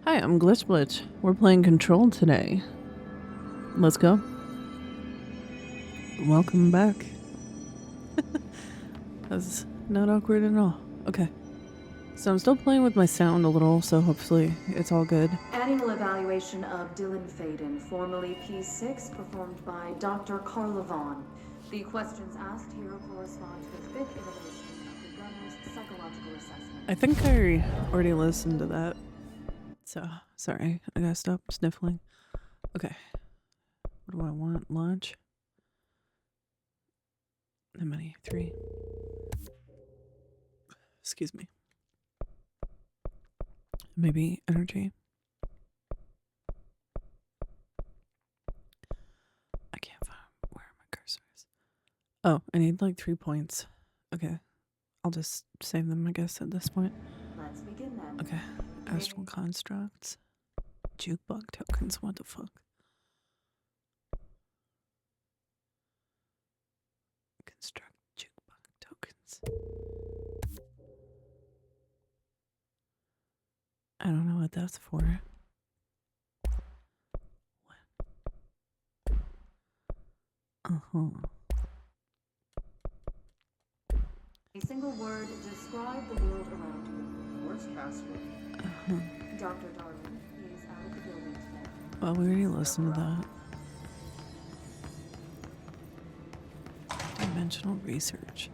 Hi, I'm Blitch. We're playing Control today. Let's go. Welcome back. That's not awkward at all. Okay. So I'm still playing with my sound a little, so hopefully it's all good. Annual evaluation of Dylan Faden, formerly P6, performed by Dr. Carla Vaughn. The questions asked here correspond to the fifth iteration of the gunner's psychological assessment. I think I already listened to that. So, sorry. I gotta stop sniffling. Okay. What do I want? Launch? How many? 3. Excuse me. Maybe energy. I can't find where my cursor is. Oh, I need like 3 points. Okay. I'll just save them, I guess, at this point. Let's begin then. Okay. Astral constructs. Jukebox tokens. What the fuck? Construct jukebox tokens. I don't know what that's for. What? A single word, describe the world around you. Where's password? Dr. Darwin, he is out of the building today. Well, we already listened to that. Dimensional research.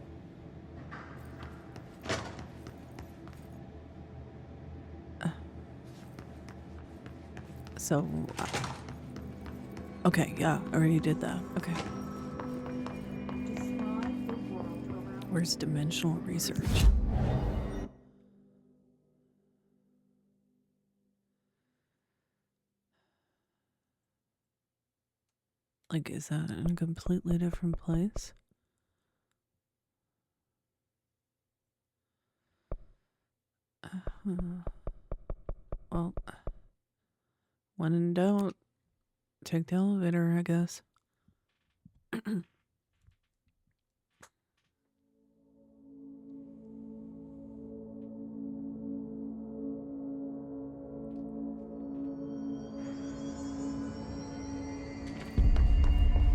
So, okay, yeah, I already did that. Okay. Describe the world around you. Where's dimensional research? Like, is that in a completely different place? Well, when in doubt, take the elevator, I guess.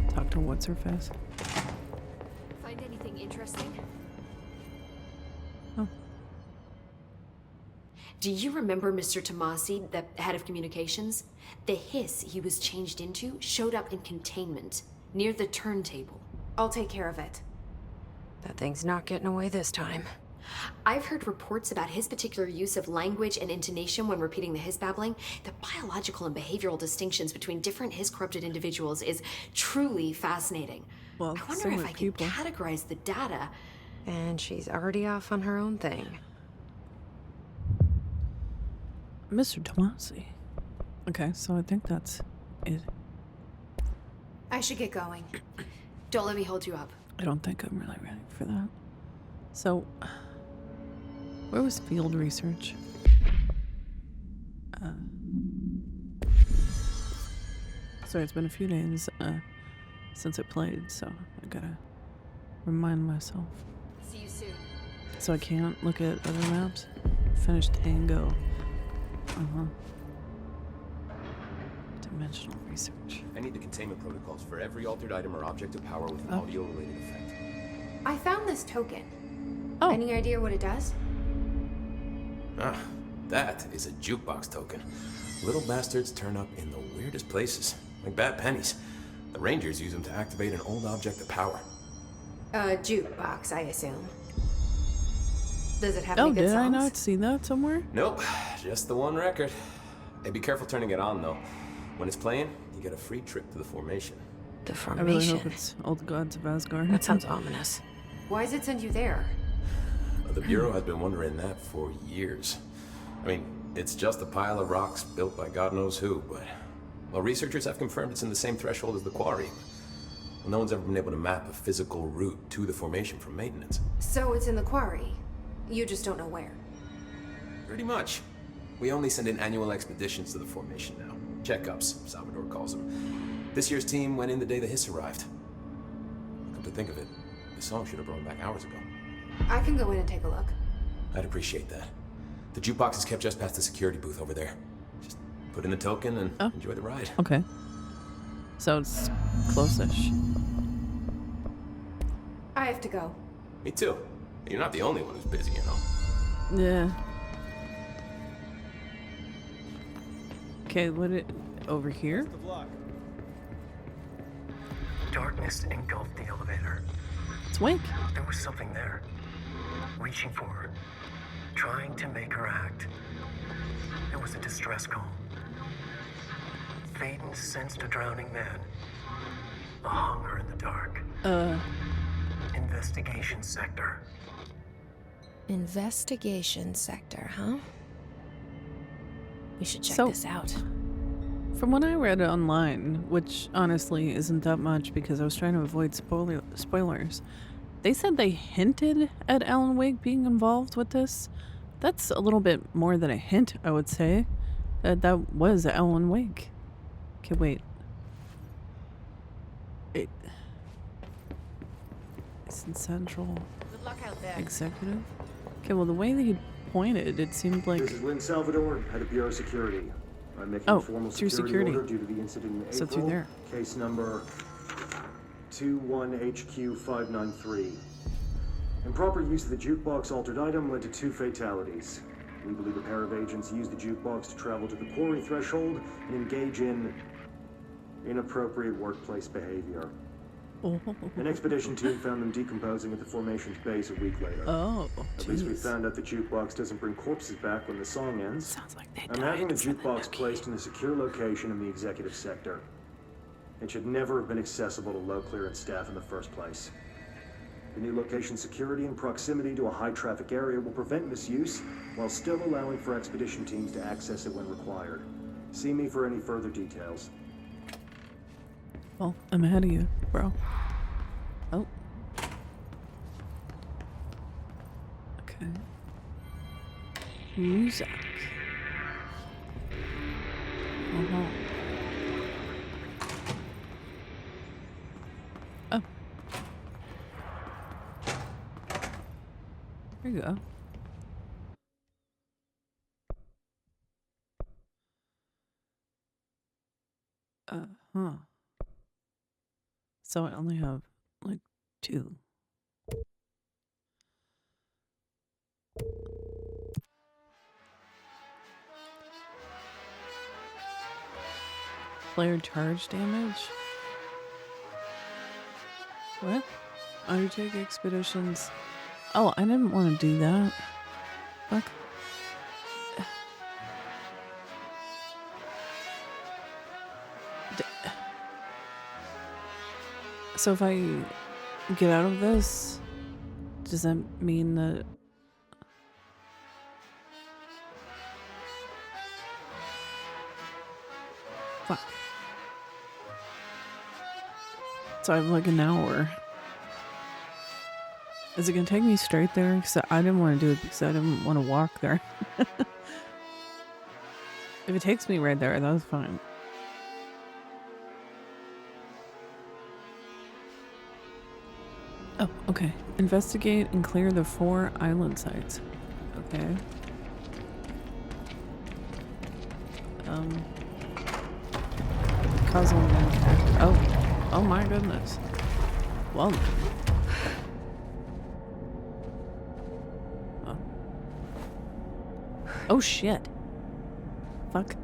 Talk to what's her face. Find anything interesting? Oh. Do you remember Mr. Tomasi, the head of communications? The hiss he was changed into showed up in containment, near the turntable. I'll take care of it. That thing's not getting away this time. I've heard reports about his particular use of language and intonation when repeating the hiss babbling. The biological and behavioral distinctions between different hiss-corrupted individuals is truly fascinating. Well, I wonder if I could categorize the data. And she's already off on her own thing. Mr. Tomasi. Okay, so I think that's it. I should get going. Don't let me hold you up. I don't think I'm really ready for that. So, where was field research? Sorry, it's been a few days since I played, so I gotta remind myself. See you soon. So I can't look at other maps? Finish Tango. Dimensional research. I need the containment protocols for every altered item or object of power with an audio-related effect. I found this token. Oh. Any idea what it does? Ah, that is a jukebox token. Little bastards turn up in the weirdest places, like bad pennies. The Rangers use them to activate an old object of power. A jukebox, I assume. Does it have any good did songs? I not see that somewhere? Nope, just the one record. Hey, be careful turning it on, though. When it's playing, you get a free trip to the formation. The I really formation. hope it's Old Gods of Asgard. That sounds ominous. Why does it send you there? The Bureau has been wondering that for years. I mean, it's just a pile of rocks built by God knows who, but... Well, researchers have confirmed it's in the same threshold as the quarry. Well, no one's ever been able to map a physical route to the formation from maintenance. So it's in the quarry. You just don't know where. Pretty much. We only send in annual expeditions to the formation now. Checkups, Salvador calls them. This year's team went in the day the hiss arrived. Come to think of it, the song should have brought back hours ago. I can go in and take a look. I'd appreciate that. The jukebox is kept just past the security booth over there. Just put in a token and Oh. enjoy the ride. Okay. So it's close-ish. I have to go. Me too. You're not the only one who's busy, you know. Yeah. Okay, over here? Darkness engulfed the elevator. It's Wink. There was something there, reaching for her, trying to make her act. It was a distress call. Faden sensed a drowning man, a hunger in the dark. Investigation sector. Investigation sector, huh? We should check So- this out. From what I read online, which honestly isn't that much because I was trying to avoid spoilers, they said they hinted at Alan Wake being involved with this. That's a little bit more than a hint, I would say. That was Alan Wake. Okay, wait. It's in Central Good luck out there. Executive? Okay, well, the way that he pointed, it seemed like... This is Lynn Salvador, head of Bureau Security. I'm making Oh, a formal through security security. order due to the incident in So April. through there. Case number 21HQ593. Improper use of the jukebox altered item led to 2 fatalities. We believe a pair of agents used the jukebox to travel to the quarry threshold and engage in inappropriate workplace behavior. An expedition team found them decomposing at the formation's base a week later. Oh, At least we jeez. found out the jukebox doesn't bring corpses back when the song ends. Sounds like they I'm having the died from jukebox placed in a secure location in the executive sector. It should never have been accessible to low clearance staff in the first place. The new location security and proximity to a high traffic area will prevent misuse while still allowing for expedition teams to access it when required. See me for any further details. Well, I'm ahead of you, bro. Oh. Okay. Music. Uh-huh. Oh. There you go. Huh. So I only have like 2. Player charge damage? What? Undertake expeditions. Oh, I didn't want to do that. Fuck. So if I get out of this, does that mean that... Fuck. So I have like an hour. Is it gonna take me straight there? Because I didn't want to do it because I didn't want to walk there. If it takes me right there, that's fine. Oh, okay. Investigate and clear the 4 island sites. Okay. Causal impact. Oh my goodness. Well then. Oh. Oh shit. Fuck.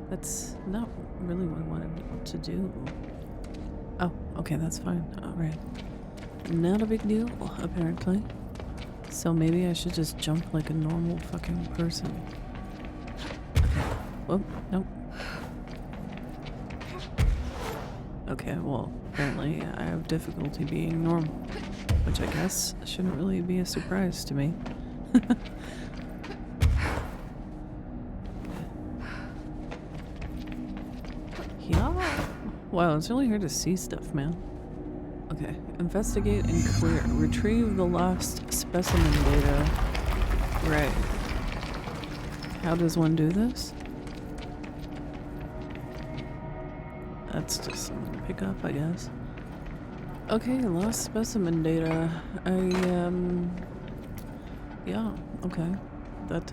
That's not really what I wanted to do. Oh, okay, that's fine. Alright. Not a big deal, apparently. So maybe I should just jump like a normal fucking person. Okay. Whoop, nope. Okay, well, apparently I have difficulty being normal. Which I guess shouldn't really be a surprise to me. Yeah. Wow, it's really hard to see stuff, man. Okay, investigate and clear. Retrieve the lost specimen data. Right. How does one do this? That's just something to pick up, I guess. Okay, lost specimen data. Yeah, okay. That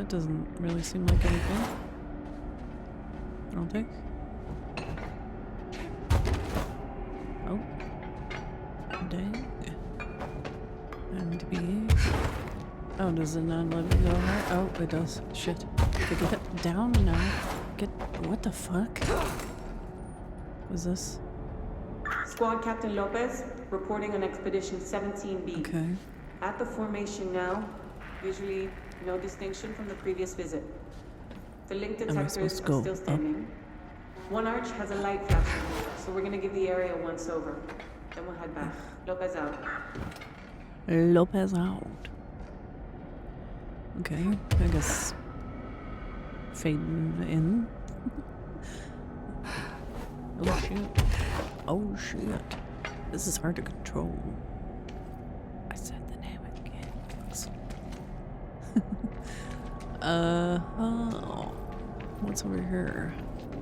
doesn't really seem like anything. I'll take. Oh. Dang. And B. Oh, does it not let me go there? Oh, it does. Shit. Okay, get down now. Get. What the fuck? Was this? Squad Captain Lopez, reporting on Expedition 17B. Okay. At the formation now, visually no distinction from the previous visit. The link detectors are still standing. One arch has a light flashing, so we're gonna give the area once over. Then we'll head back. Lopez out. Lopez out. Okay, I guess fading in. Oh shit. Oh shit. This is hard to control. I said the name again. Oh. What's over here?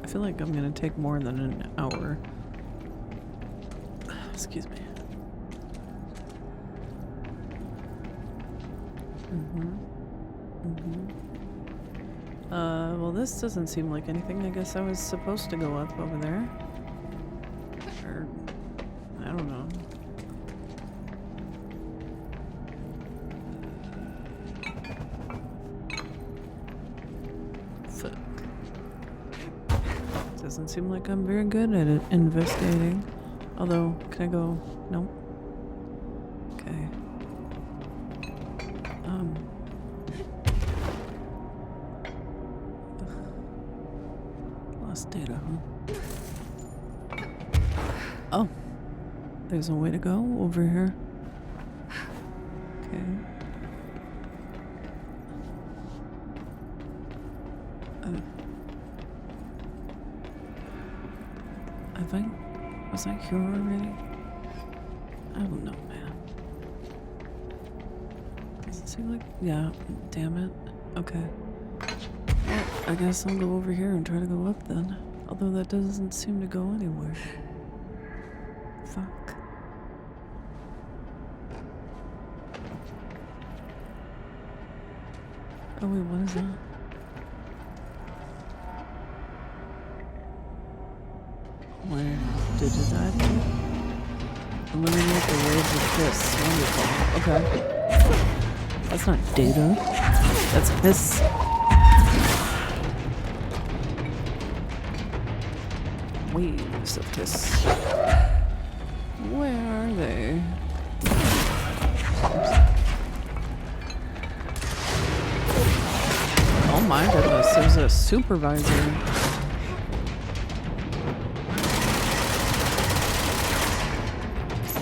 I feel like I'm gonna take more than an hour. Excuse me. Well, this doesn't seem like anything. I guess I was supposed to go up over there. Or, I don't know. Fuck. Doesn't seem like I'm very good at it, investigating. Although, can I go? Nope. Okay. Lost data, huh? Oh. There's a way to go over here. Okay. Was I here already? I don't know, man. Does it seem like... Yeah, damn it. Okay. Well, I guess I'll go over here and try to go up then. Although that doesn't seem to go anywhere. Fuck. Oh wait, what is that? Where did I do? Eliminate the waves of piss. Wonderful. Okay. That's not data. That's piss. Waves of piss. Where are they? Oh my goodness, there's a supervisor.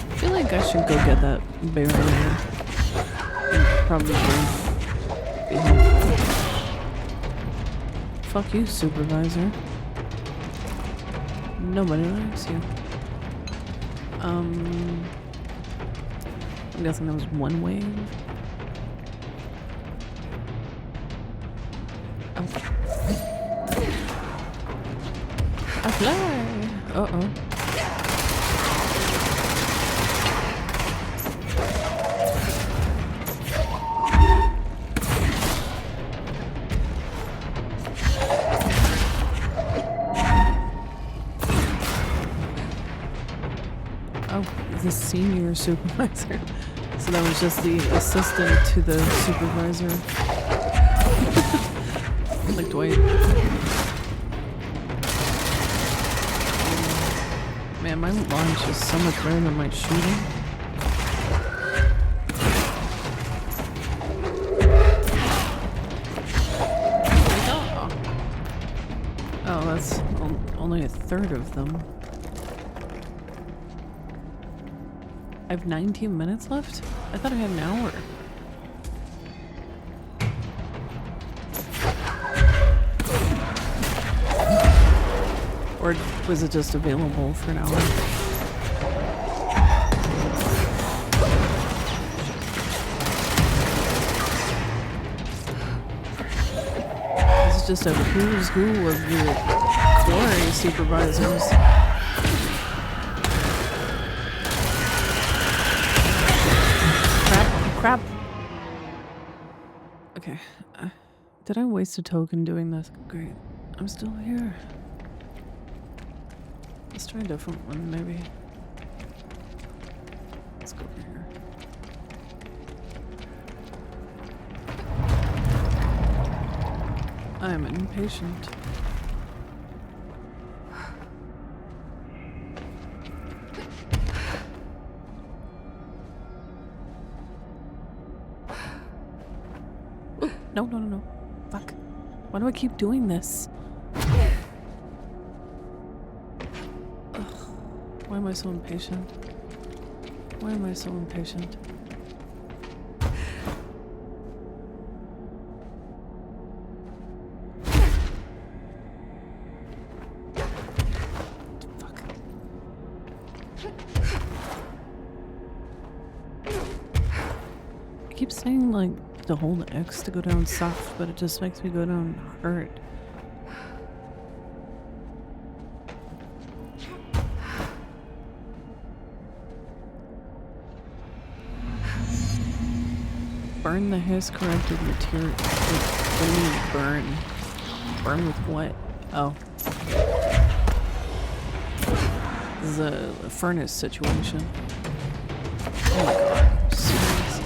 I feel like I should go get that barrier and probably be helpful. Fuck you, supervisor. Nobody likes you. I'm guessing that was one wave. Oh. I fly! Uh-oh. The senior supervisor. So that was just the assistant to the supervisor. Like Dwight. Man, my launch is so much better than my shooting. Oh, that's only a third of them. I have 19 minutes left? I thought I had an hour. Or was it just available for an hour? This is just a who's who of the quarry supervisors. Crap. Okay. Did I waste a token doing this? Great. I'm still here. Let's try a different one, maybe. Let's go over here. I am impatient. Ooh, no, no, no, no. Fuck. Why do I keep doing this? Ugh. Why am I so impatient? Why am I so impatient? Fuck. I keep saying like to hold X to go down soft, but it just makes me go down hard. Burn the his corrected material. What do you mean burn? Burn with what? Oh. This is a furnace situation. Oh my god. Seriously.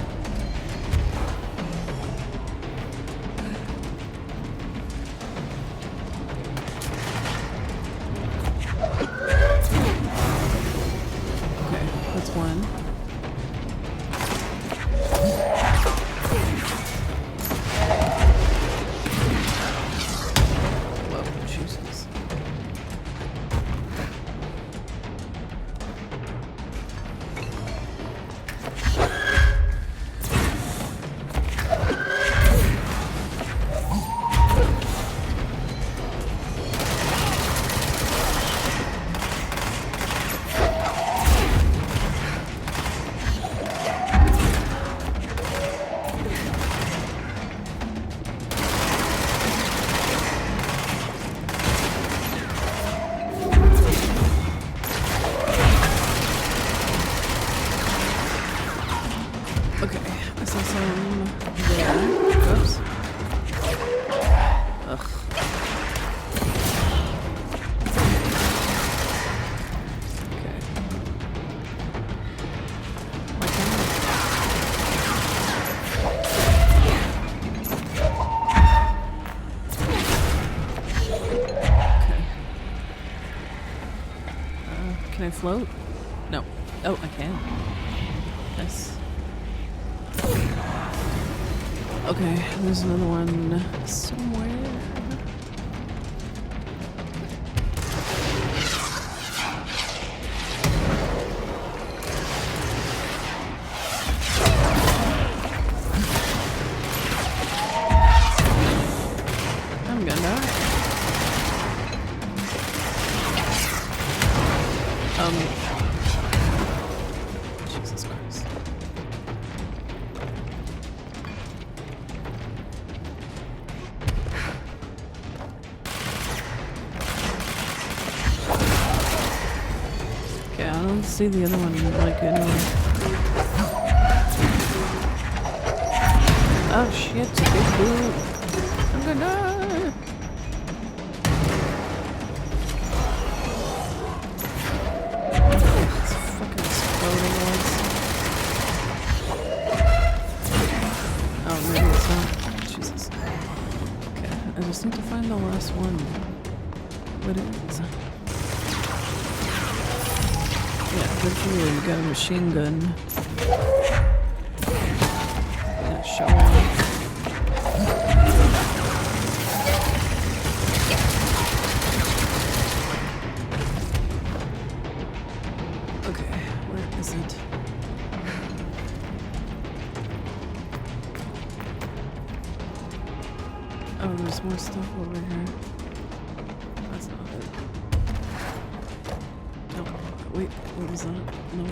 Okay, that's one. Can I float? No. Oh, I can. Nice. Okay, there's another one somewhere. I'm gonna die. Jesus Christ. Okay, I don't see the other one like anywhere. Oh shit, it's a big dude. I'm gonna die. I just need to find the last one. What is it? Yeah, good for you. You got a machine gun. Yeah, show off. Okay, where is it? Oh, there's more stuff over here. That's not it. No. Wait, what was that? No.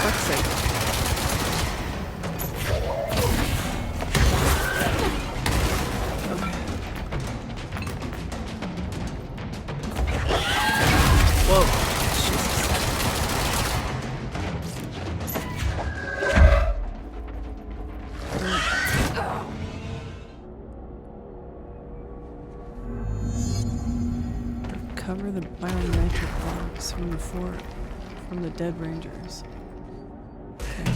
Fuck's sake. Okay. Whoa. Recover the biometric box from the fort, from the dead rangers. Okay.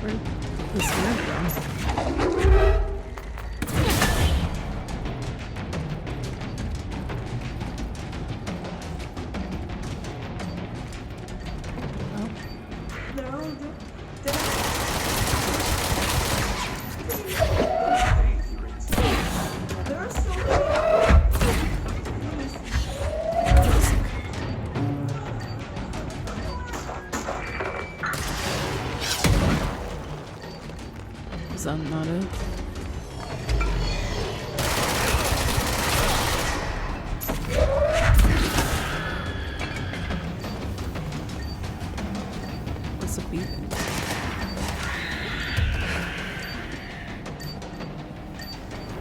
Where'd this man go? Is that not it? What's a beeping?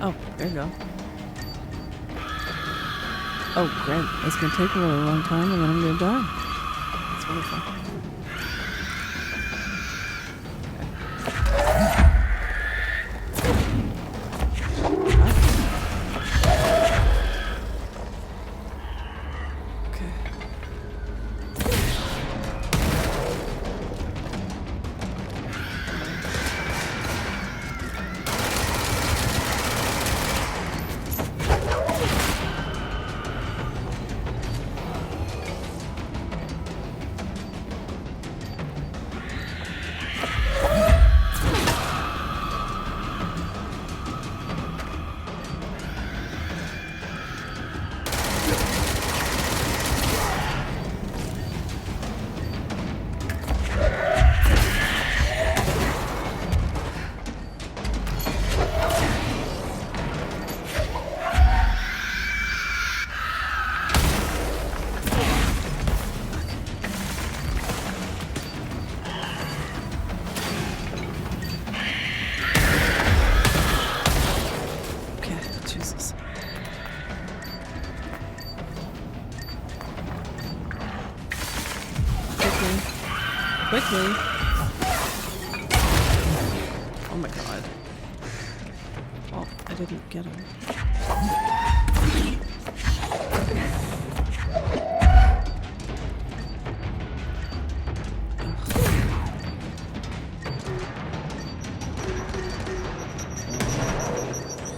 Oh, there you go. Oh, great. It's gonna take a really long time and then I'm gonna die. That's wonderful. Quickly. Oh my god. Oh, I didn't get him.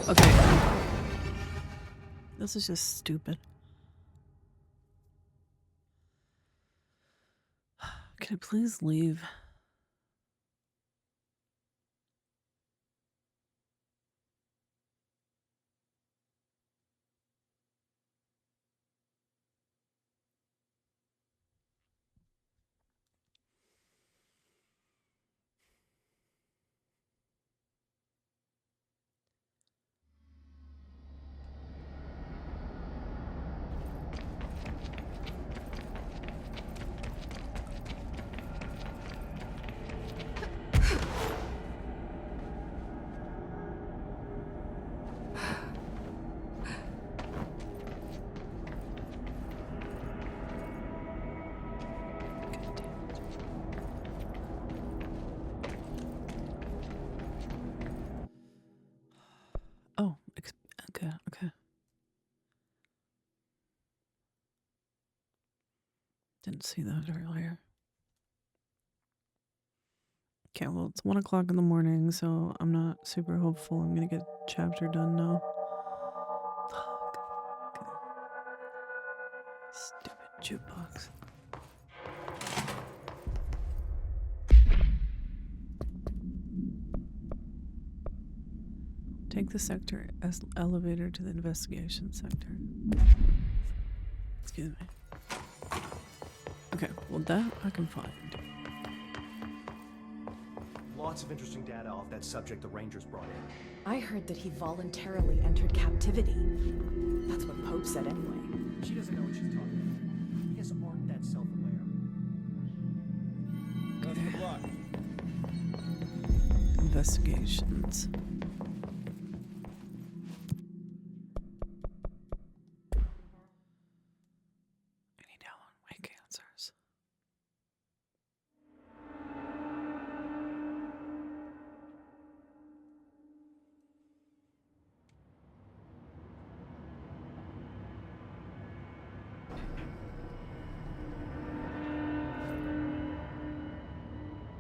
Okay. This is just stupid. Can I please leave? Oh, okay. Didn't see that earlier. Okay, well, it's 1 o'clock in the morning, so I'm not super hopeful I'm gonna get chapter done now. Fuck. Okay. Stupid jukebox. Take the sector as elevator to the investigation sector. Excuse me. Okay, well that I can find. Lots of interesting data off that subject the Rangers brought in. I heard that he voluntarily entered captivity. That's what Pope said anyway. She doesn't know what she's talking about. You guys aren't that self-aware. Okay. Investigations.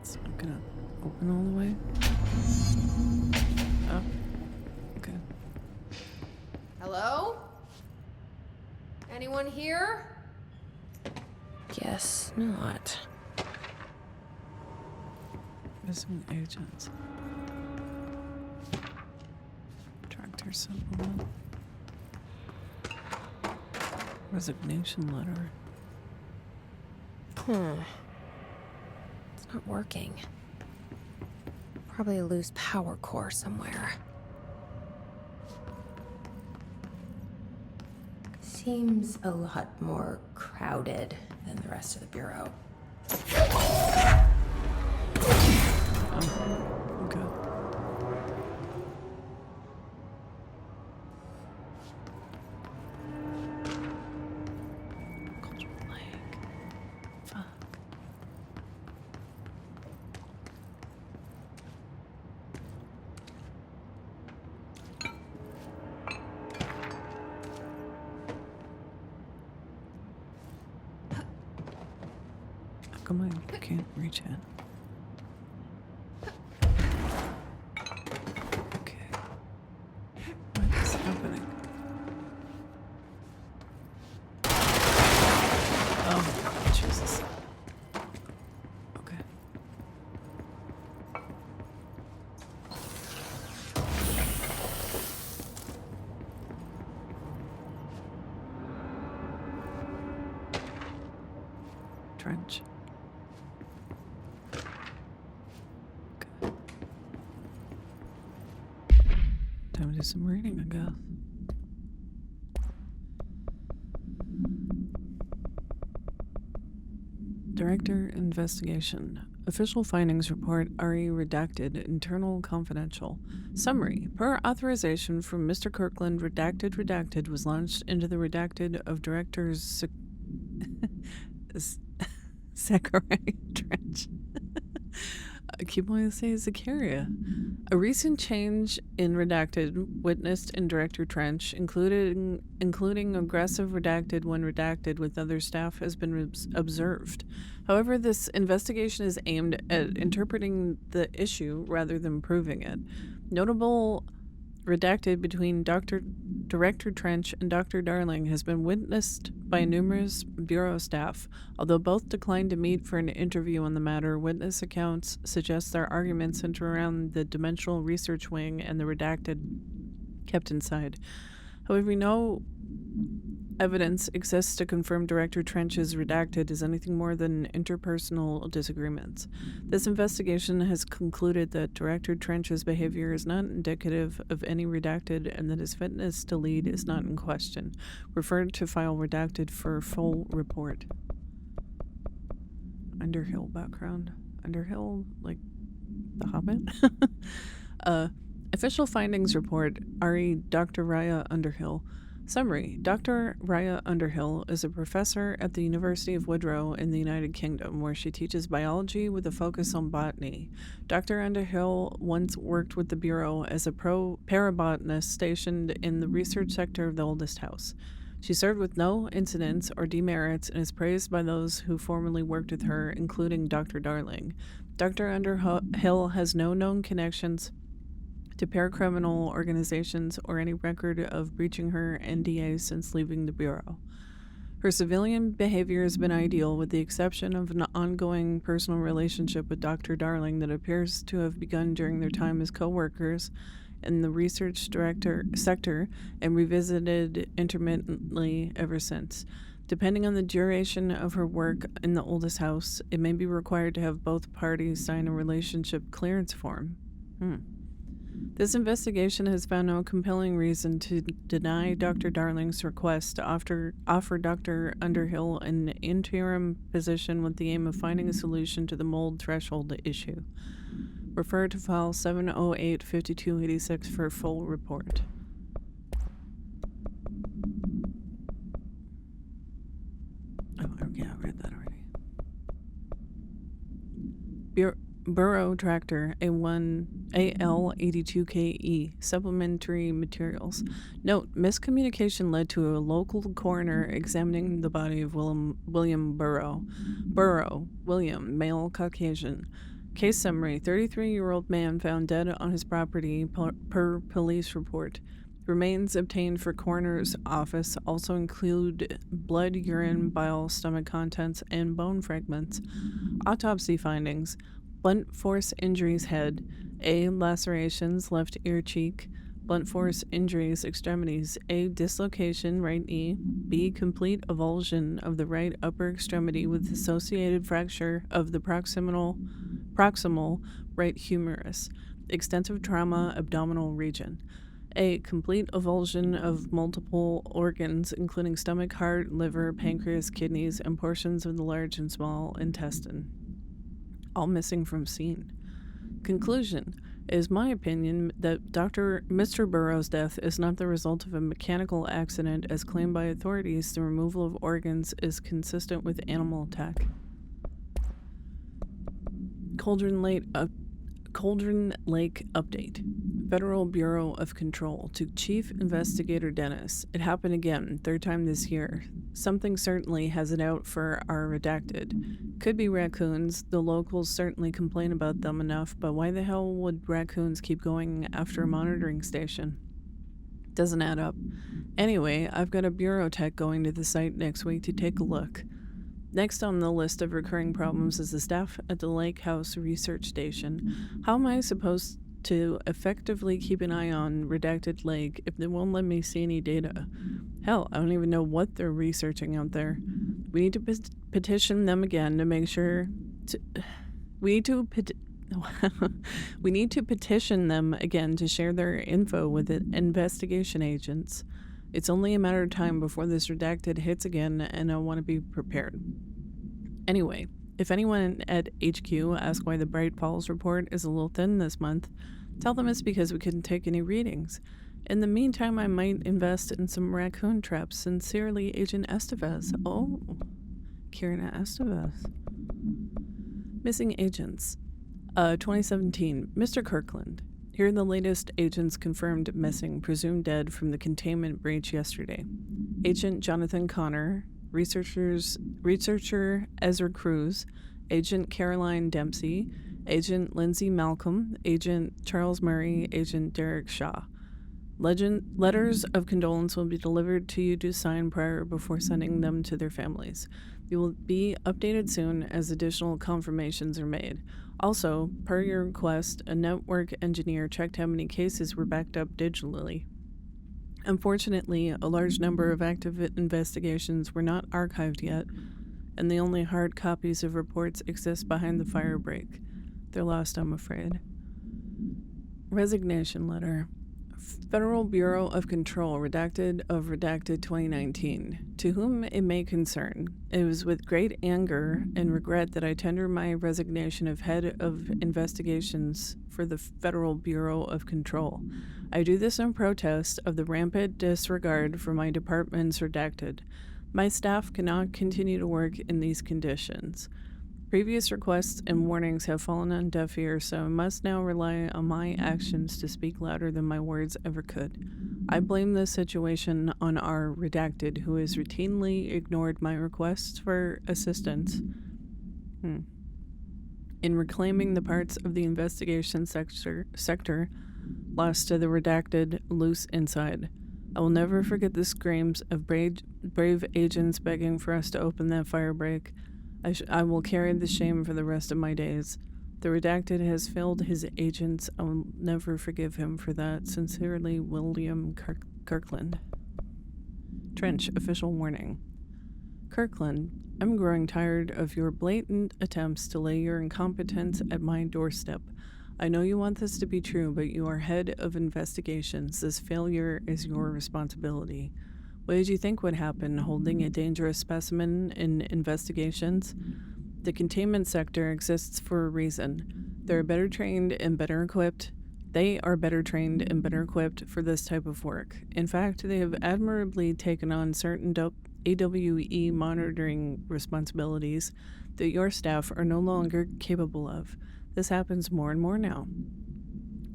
It's not gonna open all the way. Oh. Okay. Hello? Anyone here? Guess not. Missing agents. Tractor supplement. Resignation letter. It's not working. Probably a loose power core somewhere. Seems a lot more crowded than the rest of the bureau. Oh, okay. Cultural lag. Fuck. How come I can't reach it? What's happening? Oh, Jesus. Okay. Trench. Okay. Time to do some reading, I guess. Director, Investigation. Official Findings Report, RE Redacted, Internal Confidential. Summary. Per authorization from Mr. Kirkland, Redacted was launched into the Redacted of Director's Zachariah Trench. I keep wanting to say Zacharia. A recent change in Redacted witnessed in Director Trench, including aggressive Redacted when redacted with other staff, has been observed. However, this investigation is aimed at interpreting the issue rather than proving it. Notable Redacted between Director Trench and Dr. Darling has been witnessed by numerous Bureau staff. Although both declined to meet for an interview on the matter, witness accounts suggest their arguments center around the Dimensional Research Wing and the Redacted kept inside. However, no evidence exists to confirm Director Trench's Redacted is anything more than interpersonal disagreements. This investigation has concluded that Director Trench's behavior is not indicative of any Redacted and that his fitness to lead is not in question. Referred to file Redacted for full report. Underhill background. Underhill, like the Hobbit? Official Findings Report, RE Dr. Raya Underhill. Summary. Dr. Raya Underhill is a professor at the University of Woodrow in the United Kingdom, where she teaches biology with a focus on botany. Dr. Underhill once worked with the Bureau as a parabotanist stationed in the research sector of the oldest house. She served with no incidents or demerits and is praised by those who formerly worked with her, including Dr. Darling. Dr. Underhill has no known connections to paracriminal organizations or any record of breaching her NDA since leaving the Bureau. Her civilian behavior has been ideal, with the exception of an ongoing personal relationship with Dr. Darling that appears to have begun during their time as co-workers in the research sector and revisited intermittently ever since. Depending on the duration of her work in the oldest house, it may be required to have both parties sign a relationship clearance form. This investigation has found no compelling reason to deny Dr. Darling's request to offer Dr. Underhill an interim position with the aim of finding a solution to the mold threshold issue. Refer to file 708-5286 for a full report. Oh, yeah, I read that already. Burrow Tractor AL82KE Supplementary Materials. Note, miscommunication led to a local coroner examining the body of William Burrow. William, male, Caucasian. Case summary. 33-year-old man found dead on his property per police report. Remains obtained for coroner's office also include blood, urine, bile, stomach contents, and bone fragments. Autopsy findings. Blunt force injuries head. A. Lacerations left ear cheek. Blunt force injuries extremities. A. Dislocation right knee. B. Complete avulsion of the right upper extremity with associated fracture of the proximal right humerus. Extensive trauma abdominal region. A. Complete avulsion of multiple organs, including stomach, heart, liver, pancreas, kidneys, and portions of the large and small intestine. All missing from scene. Conclusion. It is my opinion that Mr. Burroughs' death is not the result of a mechanical accident as claimed by authorities. The removal of organs is consistent with animal attack. Cauldron Lake update. Federal Bureau of Control to Chief Investigator Dennis. It happened again, third time this year. Something certainly has it out for our redacted. Could be raccoons. The locals certainly complain about them enough, but why the hell would raccoons keep going after a monitoring station? Doesn't add up. Anyway, I've got a bureau tech going to the site next week to take a look. Next on the list of recurring problems is the staff at the Lake House Research Station. How am I supposed to effectively keep an eye on Redacted Lake if they won't let me see any data? Hell, I don't even know what they're researching out there. We need to petition them again to make sure we need to petition them again to share their info with investigation agents. It's only a matter of time before this redacted hits again, and I want to be prepared. Anyway, if anyone at HQ asks why the Bright Falls report is a little thin this month, tell them it's because we couldn't take any readings. In the meantime, I might invest in some raccoon traps. Sincerely, Agent Estevez. Oh, Kieran Estevez. Missing agents. 2017. Mr. Kirkland. Here are the latest agents confirmed missing, presumed dead from the containment breach yesterday. Agent Jonathan Connor, researcher Ezra Cruz, Agent Caroline Dempsey, Agent Lindsay Malcolm, Agent Charles Murray, Agent Derek Shaw. Letters of condolence will be delivered to you to sign before sending them to their families. You will be updated soon as additional confirmations are made. Also, per your request, a network engineer checked how many cases were backed up digitally. Unfortunately, a large number of active investigations were not archived yet, and the only hard copies of reports exist behind the fire break. They're lost, I'm afraid. Resignation letter. Federal Bureau of Control, redacted 2019. To whom it may concern, it was with great anger and regret that I tender my resignation of head of investigations for the Federal Bureau of Control. I do this in protest of the rampant disregard for my department's redacted. My staff cannot continue to work in these conditions. Previous requests and warnings have fallen on deaf ears, so I must now rely on my actions to speak louder than my words ever could. I blame this situation on our redacted, who has routinely ignored my requests for assistance in reclaiming the parts of the investigation sector lost to the redacted loose inside. I will never forget the screams of brave agents begging for us to open that fire break. I will carry the shame for the rest of my days. The redacted has failed his agents. I will never forgive him for that. Sincerely, William Kirkland. Trench, official warning. Kirkland, I'm growing tired of your blatant attempts to lay your incompetence at my doorstep. I know you want this to be true, but you are head of investigations. This failure is your responsibility. What did you think would happen, holding a dangerous specimen in investigations? The containment sector exists for a reason. They are better trained and better equipped for this type of work. In fact, they have admirably taken on certain AWE monitoring responsibilities that your staff are no longer capable of. This happens more and more now.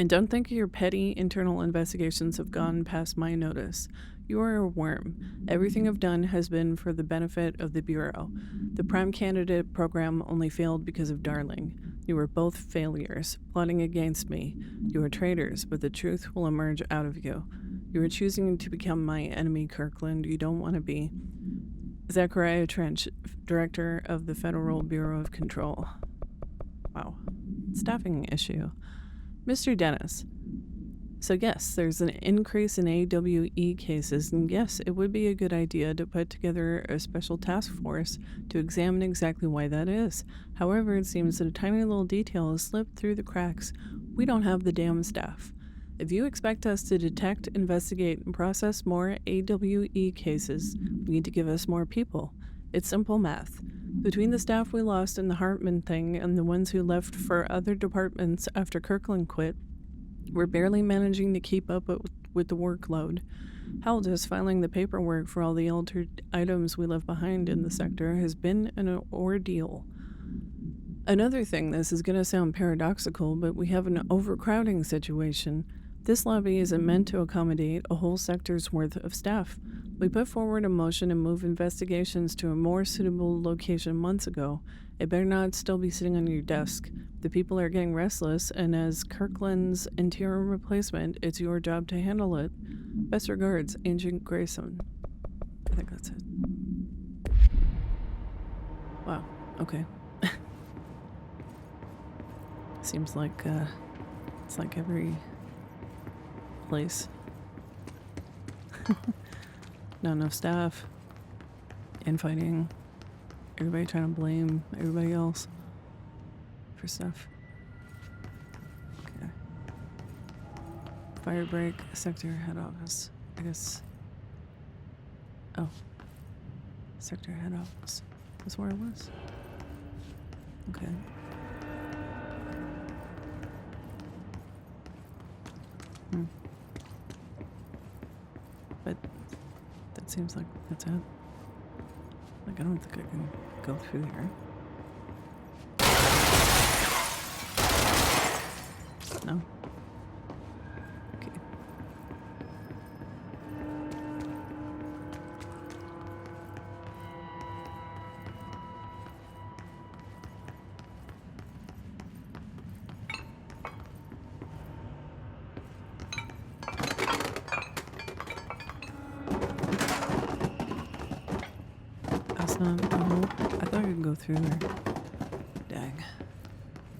And don't think your petty internal investigations have gone past my notice. You are a worm. Everything I've done has been for the benefit of the Bureau. The prime candidate program only failed because of Darling. You are both failures, plotting against me. You are traitors, but the truth will emerge out of you. You are choosing to become my enemy, Kirkland. You don't want to be. Zachariah Trench, Director of the Federal Bureau of Control. Wow. Staffing issue. Mr. Dennis. So yes, there's an increase in AWE cases, and yes, it would be a good idea to put together a special task force to examine exactly why that is. However, it seems that a tiny little detail has slipped through the cracks. We don't have the damn staff. If you expect us to detect, investigate, and process more AWE cases, you need to give us more people. It's simple math. Between the staff we lost in the Hartman thing and the ones who left for other departments after Kirkland quit, we're barely managing to keep up with the workload. Hell, just filing the paperwork for all the altered items we left behind in the sector has been an ordeal. Another thing, this is going to sound paradoxical, but we have an overcrowding situation. This lobby isn't meant to accommodate a whole sector's worth of staff. We put forward a motion and move investigations to a more suitable location months ago. It better not still be sitting on your desk. The people are getting restless, and as Kirkland's interim replacement, it's your job to handle it. Best regards, Agent Grayson. I think that's it. Wow, okay. Seems like, it's like every place. Not enough staff. Infighting. Everybody trying to blame everybody else for stuff. Okay. Fire break, sector head office. I guess. Oh. Sector head office. That's where it was. Okay. But that seems like that's it. Like, I don't think I can go through here. No? Okay. That's not a hole. I thought I could go through there. Dang.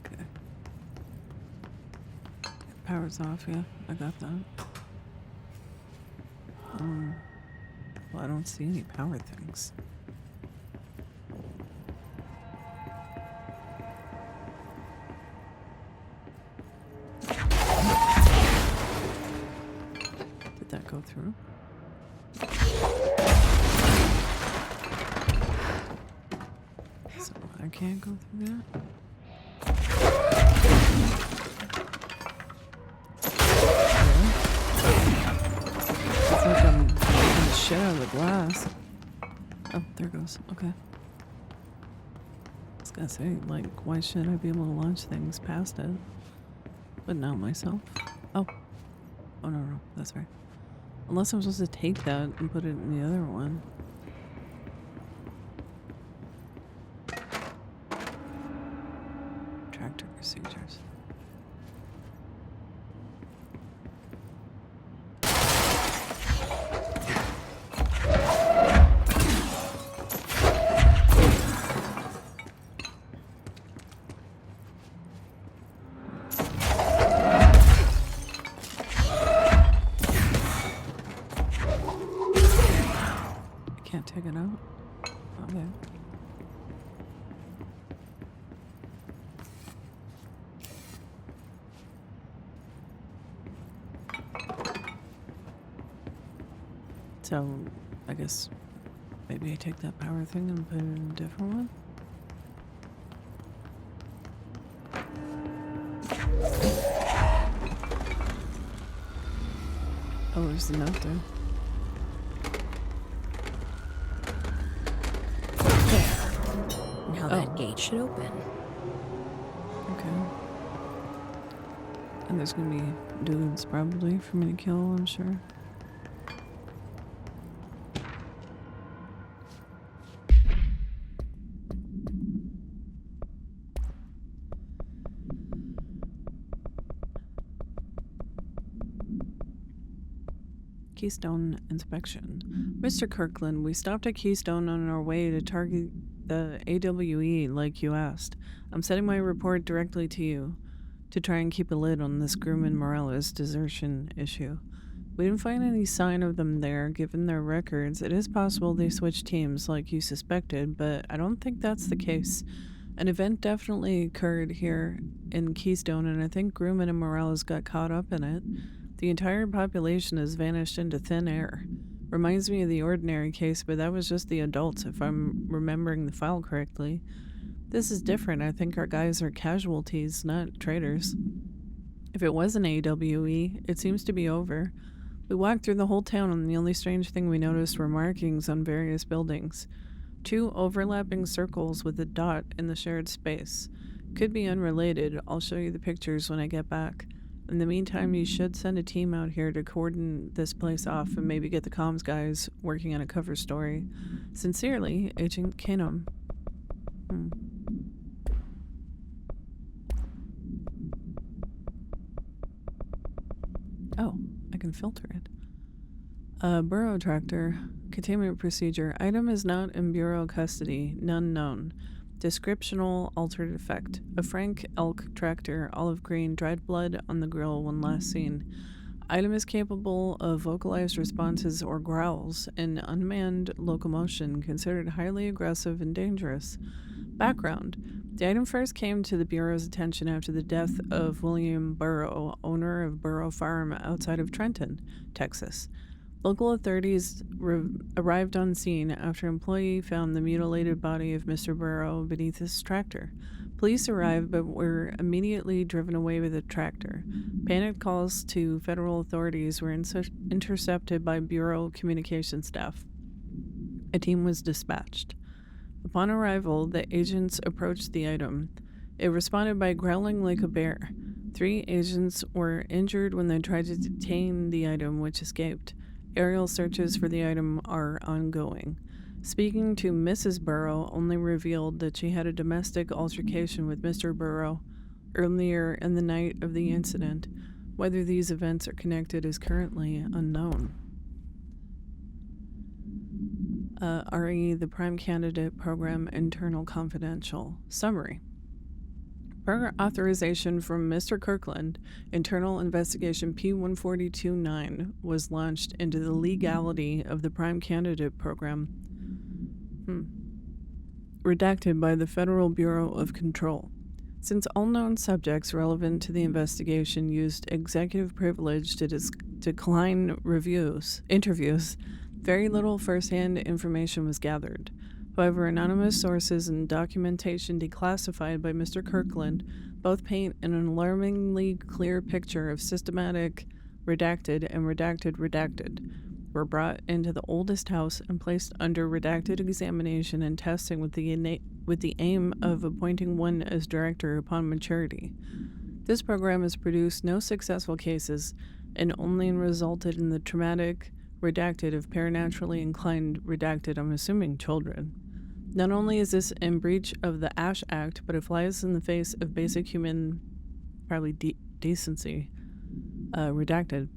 Okay. Power's off, yeah. I got that. Well, I don't see any power things. Did that go through? So I can't go through that? It's like I'm getting the shit out of the glass. Oh, there it goes. Okay. I was gonna say, like, why should I be able to launch things past it? But not myself. Oh. Oh, no, that's right. Unless I'm supposed to take that and put it in the other one. Tractor procedures. Can't take it out? Okay. So, I guess maybe I take that power thing and put it in a different one? Oh, there's the note there. Now that gate should open. Okay. And there's gonna be dudes probably for me to kill, I'm sure. Keystone inspection. Mr. Kirkland, we stopped at Keystone on our way to target the AWE like you asked. I'm sending my report directly to you to try and keep a lid on this Groom and Morales desertion issue. We didn't find any sign of them there, given their records. It is possible they switched teams like you suspected, but I don't think that's the case. An event definitely occurred here in Keystone, and I think Groom and Morales got caught up in it. The entire population has vanished into thin air. Reminds me of the Ordinary case, but that was just the adults, if I'm remembering the file correctly. This is different. I think our guys are casualties, not traitors. If it was an AWE, it seems to be over. We walked through the whole town, and the only strange thing we noticed were markings on various buildings. 2 overlapping circles with a dot in the shared space. Could be unrelated. I'll show you the pictures when I get back. In the meantime, you should send a team out here to cordon this place off and maybe get the comms guys working on a cover story. Sincerely, Agent Canum. Oh, I can filter it. Burrow tractor. Containment procedure. Item is not in Bureau custody. None known. Descriptional altered effect. A Frank elk tractor, olive green, dried blood on the grill when last seen. Item is capable of vocalized responses or growls in unmanned locomotion, considered highly aggressive and dangerous. Background. The item first came to the Bureau's attention after the death of William Burrow, owner of Burrow Farm outside of Trenton, Texas. Local authorities arrived on scene after an employee found the mutilated body of Mr. Burrow beneath his tractor. Police arrived but were immediately driven away with the tractor. Panicked calls to federal authorities were intercepted by Bureau communication staff. A team was dispatched. Upon arrival, the agents approached the item. It responded by growling like a bear. 3 agents were injured when they tried to detain the item, which escaped. Aerial searches for the item are ongoing. Speaking to Mrs. Burrow only revealed that she had a domestic altercation with Mr. Burrow earlier in the night of the incident. Whether these events are connected is currently unknown. RE, the Prime Candidate Program, Internal Confidential. Summary. Per authorization from Mr. Kirkland, Internal Investigation P-1429 was launched into the legality of the Prime Candidate Program, redacted by the Federal Bureau of Control. Since all known subjects relevant to the investigation used executive privilege to decline interviews, very little first-hand information was gathered. However, anonymous sources and documentation declassified by Mr. Kirkland both paint an alarmingly clear picture of systematic redacted and redacted were brought into the oldest house and placed under redacted examination and testing with the aim of appointing one as director upon maturity. This program has produced no successful cases and only resulted in the traumatic redacted of paranormally inclined redacted, I'm assuming children. Not only is this in breach of the Ash Act, but it flies in the face of basic human, probably decency, redacted.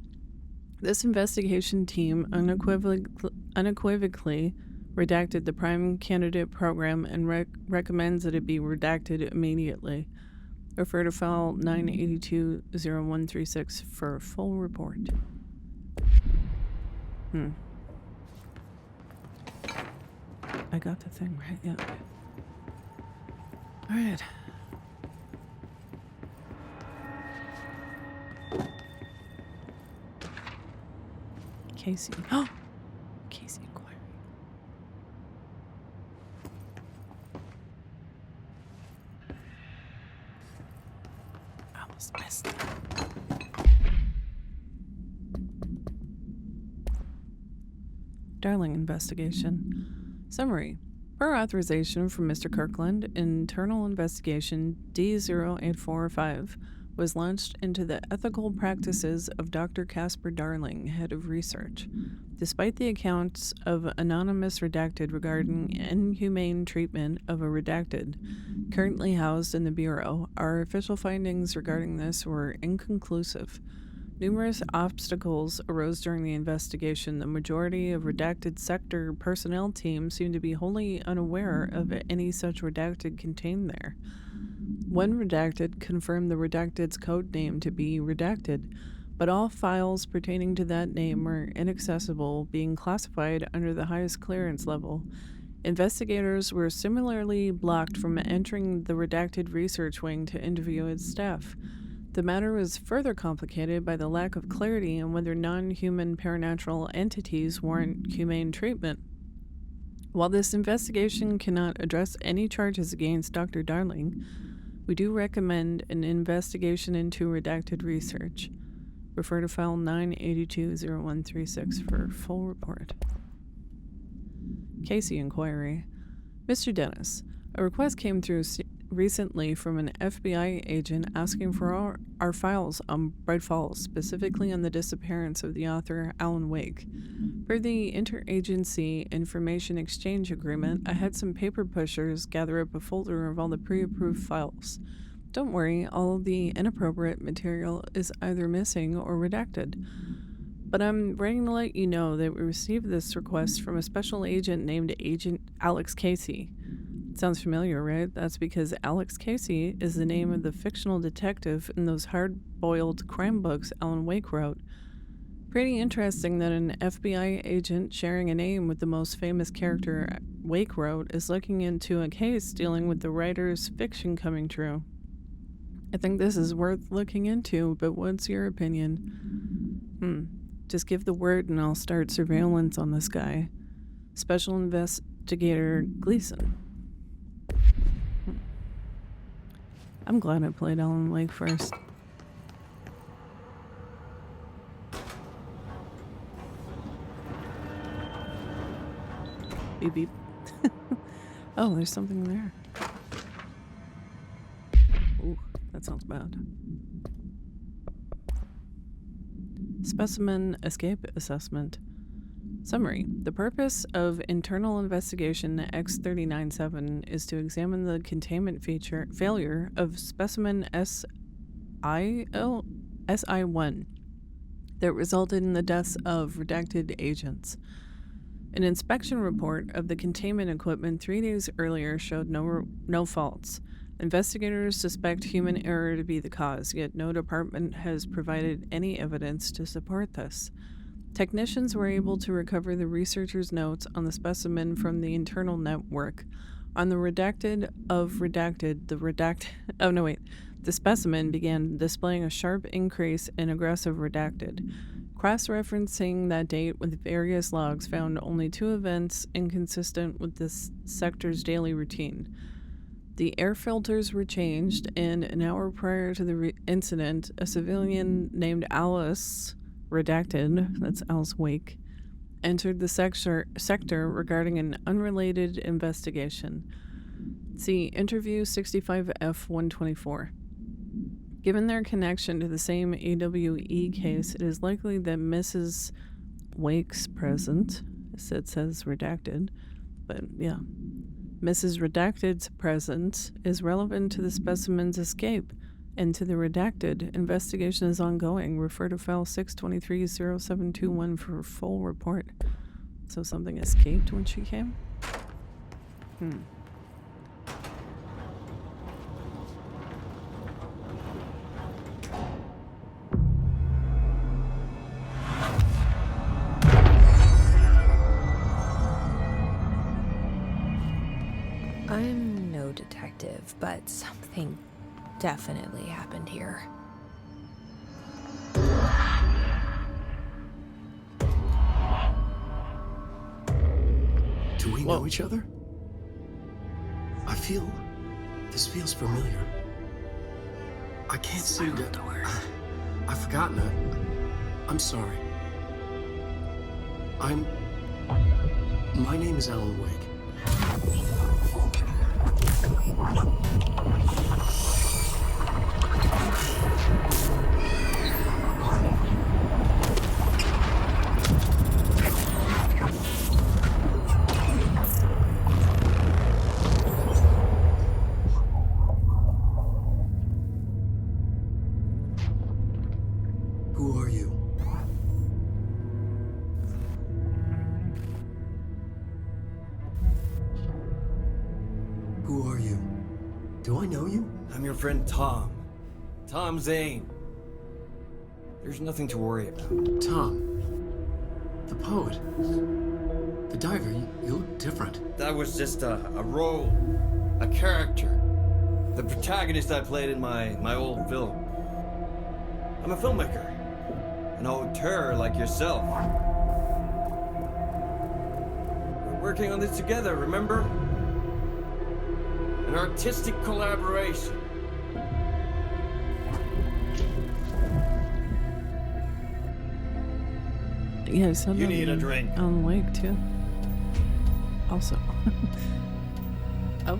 This investigation team unequivocally redacted the Prime Candidate Program and recommends that it be redacted immediately. Refer to file 982-0136 for a full report. I got the thing right, yeah. Alright. Casey. Oh! Casey inquiry. I almost missed that. Darling investigation. Summary. Per authorization from Mr. Kirkland, internal investigation D0845 was launched into the ethical practices of Dr. Casper Darling, head of research. Despite the accounts of anonymous redacted regarding inhumane treatment of a redacted currently housed in the Bureau, our official findings regarding this were inconclusive. Numerous obstacles arose during the investigation. The majority of redacted sector personnel teams seem to be wholly unaware of any such redacted contained there. One redacted confirmed the redacted's code name to be redacted, but all files pertaining to that name were inaccessible, being classified under the highest clearance level. Investigators were similarly blocked from entering the redacted research wing to interview its staff. The matter was further complicated by the lack of clarity on whether non-human paranatural entities warrant humane treatment. While this investigation cannot address any charges against Dr. Darling, we do recommend an investigation into redacted research. Refer to file 982-0136 for full report. Casey inquiry. Mr. Dennis, a request came through recently from an FBI agent asking for our files on Bright Falls, specifically on the disappearance of the author Alan Wake. Per the Interagency Information Exchange Agreement, I had some paper pushers gather up a folder of all the pre-approved files. Don't worry, all of the inappropriate material is either missing or redacted. But I'm writing to let you know that we received this request from a special agent named Agent Alex Casey. Sounds familiar, right? That's because Alex Casey is the name of the fictional detective in those hard-boiled crime books Alan Wake wrote. Pretty interesting that an FBI agent sharing a name with the most famous character Wake wrote is looking into a case dealing with the writer's fiction coming true. I think this is worth looking into, but what's your opinion? Just give the word and I'll start surveillance on this guy. Special Investigator Gleason. I'm glad I played Alan Wake first. Beep beep. Oh, there's something there. Ooh, that sounds bad. Specimen Escape Assessment. Summary. The purpose of Internal Investigation X-397 is to examine the containment failure of specimen SI-1 that resulted in the deaths of redacted agents. An inspection report of the containment equipment 3 days earlier showed no faults. Investigators suspect human error to be the cause, yet no department has provided any evidence to support this. Technicians were able to recover the researchers' notes on the specimen from the internal network. On the the specimen began displaying a sharp increase in aggressive redacted. Cross-referencing that date with various logs found only 2 events inconsistent with this sector's daily routine. The air filters were changed, and an hour prior to the incident, a civilian named Alice, redacted, that's Alice Wake, entered the sector regarding an unrelated investigation. See Interview 65F-124. Given their connection to the same AWE case, it is likely that Mrs. Wake's present, it says redacted, but yeah, Mrs. Redacted's presence is relevant to the specimen's escape and to the redacted. Investigation is ongoing. Refer to file 623-0721 for full report. So something escaped when she came? I'm no detective, but something definitely happened here. Do we know each other? This feels familiar. I can't seem to... I've forgotten it. I'm sorry. My name is Alan Wake. Who are you? Do I know you? I'm your friend Tom. Tom Zane. There's nothing to worry about. Tom. The poet. The diver. You look different. That was just a role. A character. The protagonist I played in my old film. I'm a filmmaker. An auteur like yourself. We're working on this together, remember? An artistic collaboration. Yeah, so you need a drink. On the lake too. Also. Oh.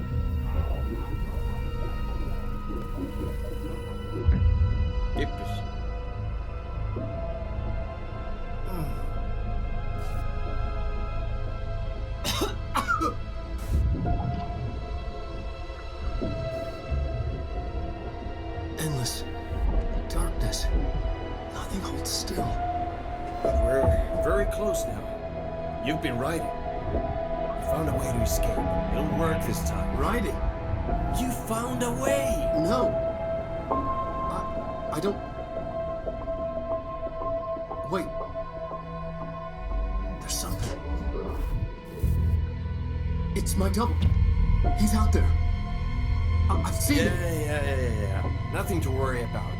Endless darkness. Nothing holds still. But we're very close now. You've been riding. You found a way to escape. It'll work this time. Riding? You found a way! No. I don't... Wait. There's something. It's my double. He's out there. I've seen him. Yeah. Nothing to worry about.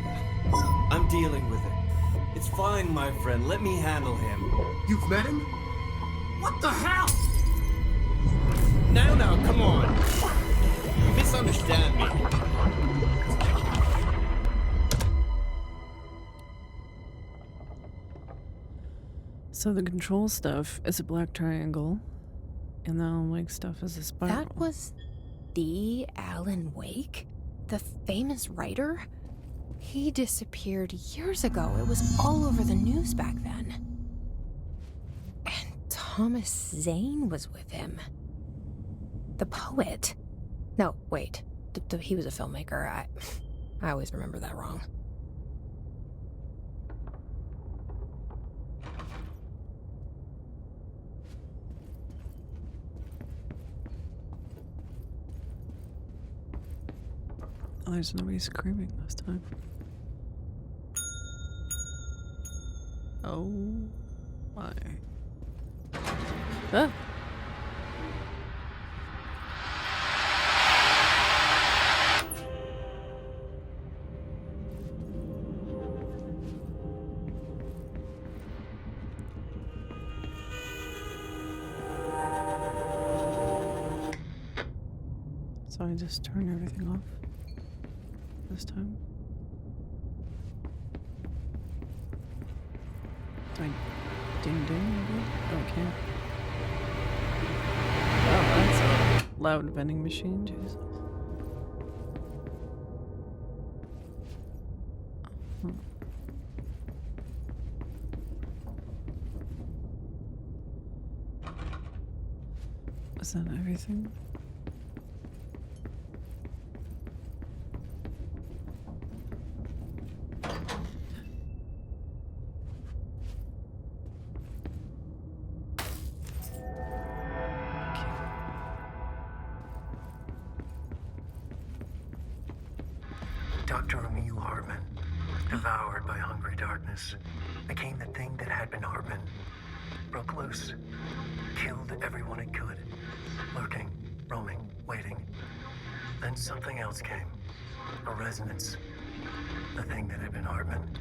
I'm dealing with it. It's fine, my friend. Let me handle him. You've met him? What the hell? Now, come on. You misunderstand me. So the control stuff is a black triangle, and the like stuff is a spiral. That was the Alan Wake? The famous writer? He disappeared years ago. It was all over the news back then. And Thomas Zane was with him. The poet. No, wait. He was a filmmaker. I always remember that wrong. Oh, there's nobody screaming this time. Oh my. Ah! So I just turn everything off this time. Like, ding ding, maybe? Okay. Oh, that's a loud vending machine, Jesus. Is that everything? Dr. Emil Hartman, devoured by hungry darkness, became the thing that had been Hartman. Broke loose, killed everyone it could, lurking, roaming, waiting. Then something else came, a resonance. The thing that had been Hartman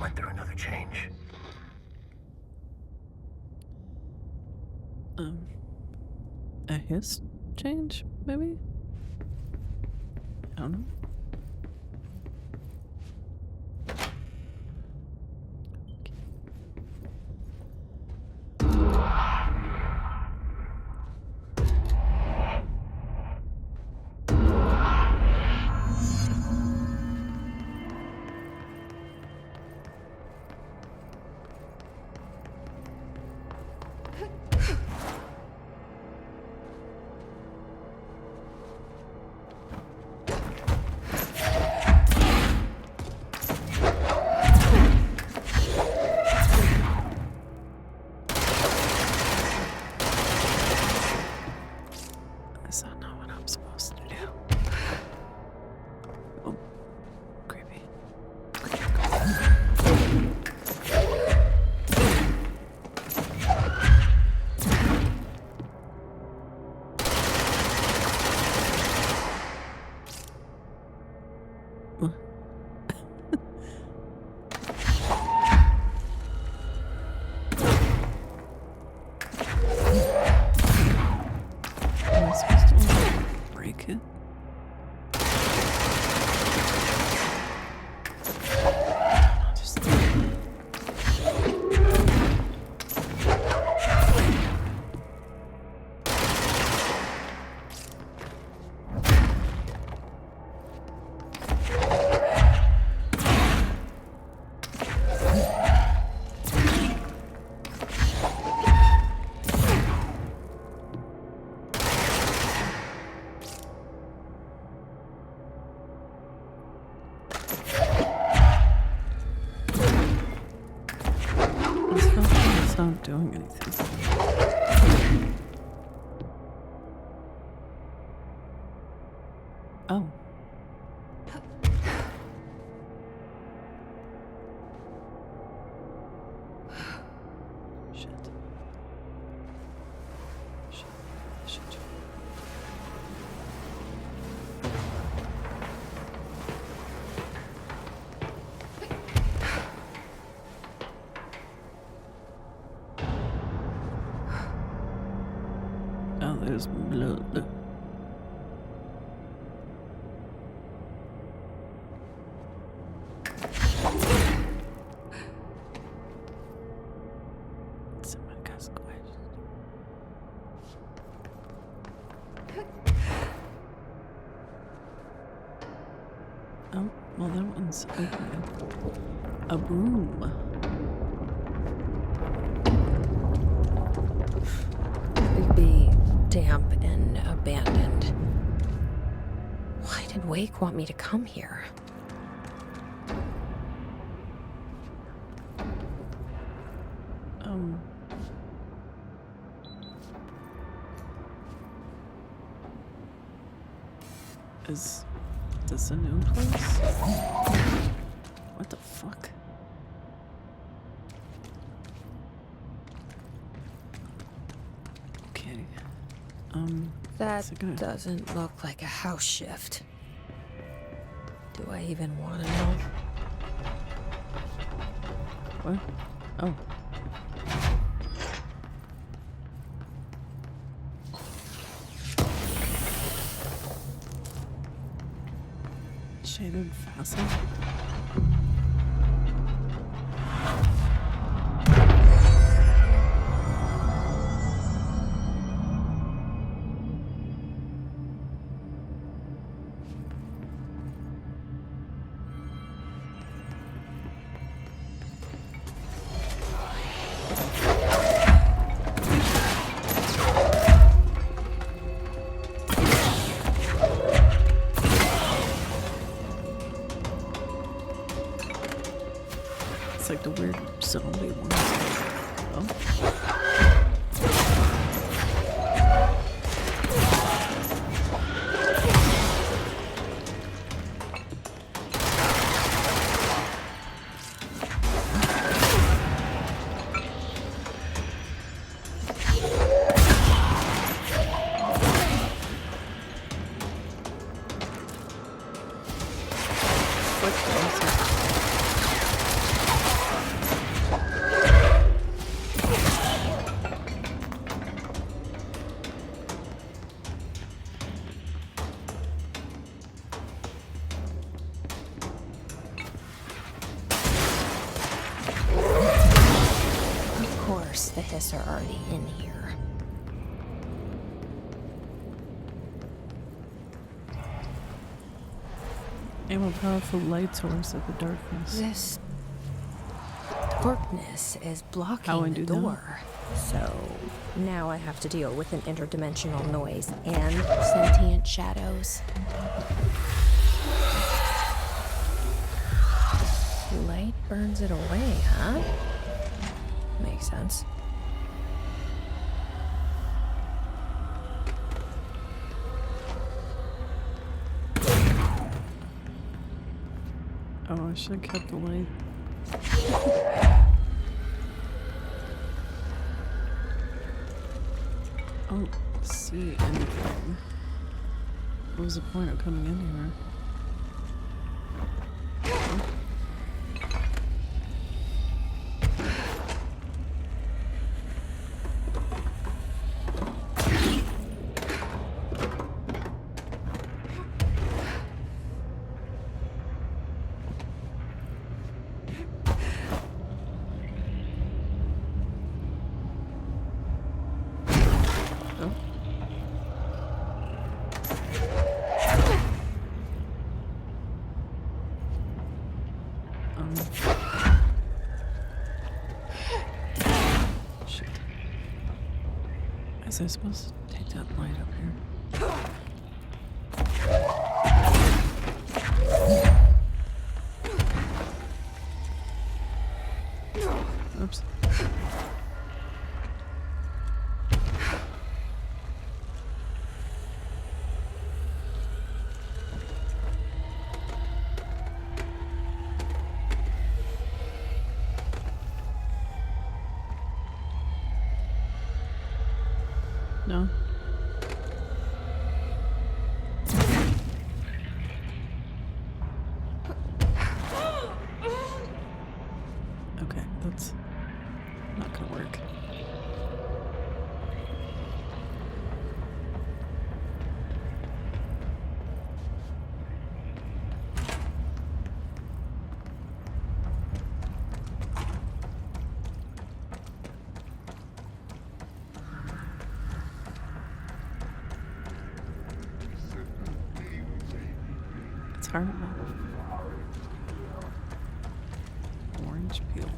went through another change. A hiss change, maybe? I don't know. not doing anything. Oh. Oh, there's blood. Someone got squished. Oh, well, that one's open. A broom. Creepy, damp, and abandoned. Why did Wake want me to come here? Is this a new place? What the fuck? Okay. That doesn't look like a house shift. Do I even want to know? What? Oh. Shaded facet? Like the weird zombie one. Oh. The hiss are already in here. I'm a powerful light source of the darkness. This darkness is blocking the door. So now I have to deal with an interdimensional noise and sentient shadows. Light burns it away, huh? Makes sense. Oh, I should have kept the light. I don't see anything. What was the point of coming in here? Shit. Is I supposed to take that light up here? Oops. No? Okay, that's not gonna work. It's Hartman. Orange peel.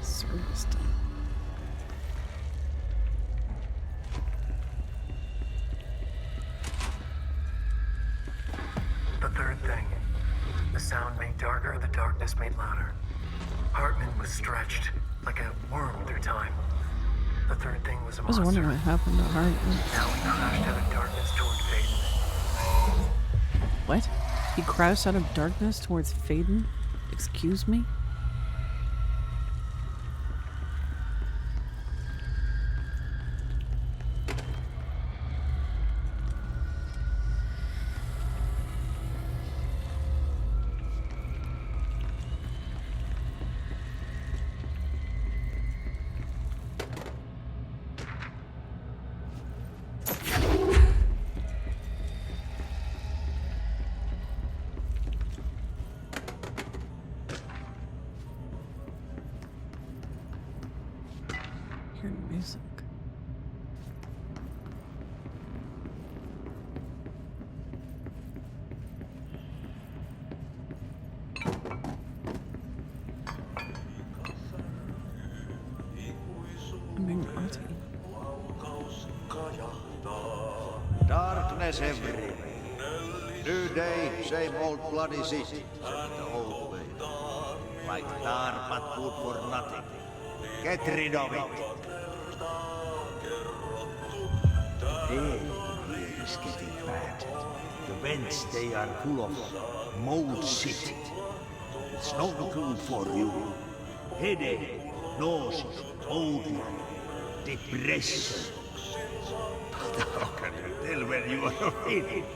Service done. The third thing. The sound made darker, the darkness made louder. Hartman was stretched, like a worm through time. The third thing was a I was monster. wondering what happened to Hartman. Now he crashed out of darkness toward Faden. What? He crashed out of darkness towards Faden? Excuse me? Hearing music. I'm being naughty. Darkness everywhere. New day, same old bloody city, except the old way. Like tar, but good for nothing. Get rid of it. Air here is getting bad. The vents, they are full of mold shit. It's not good for you. Headache, nausea, odor, depression. How can you tell when you are feeling?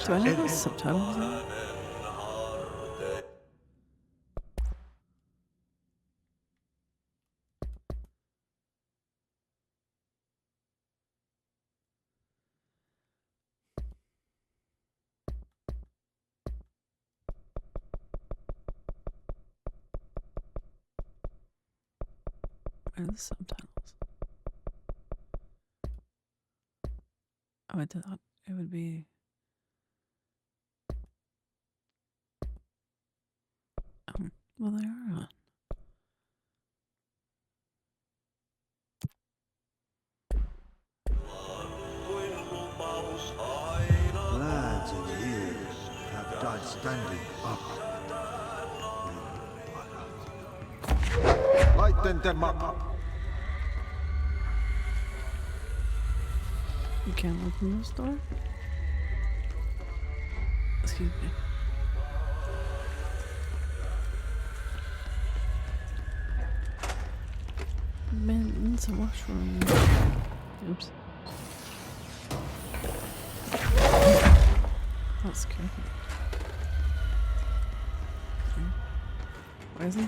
Do I have subtitles on? Where are the subtitles? Oh, I thought it would be. Well, they are on. Lads in here have died standing up. Lighten them up. You can't open this door? Excuse me. Man, it's a washroom. Oops. That scared me. Where is he?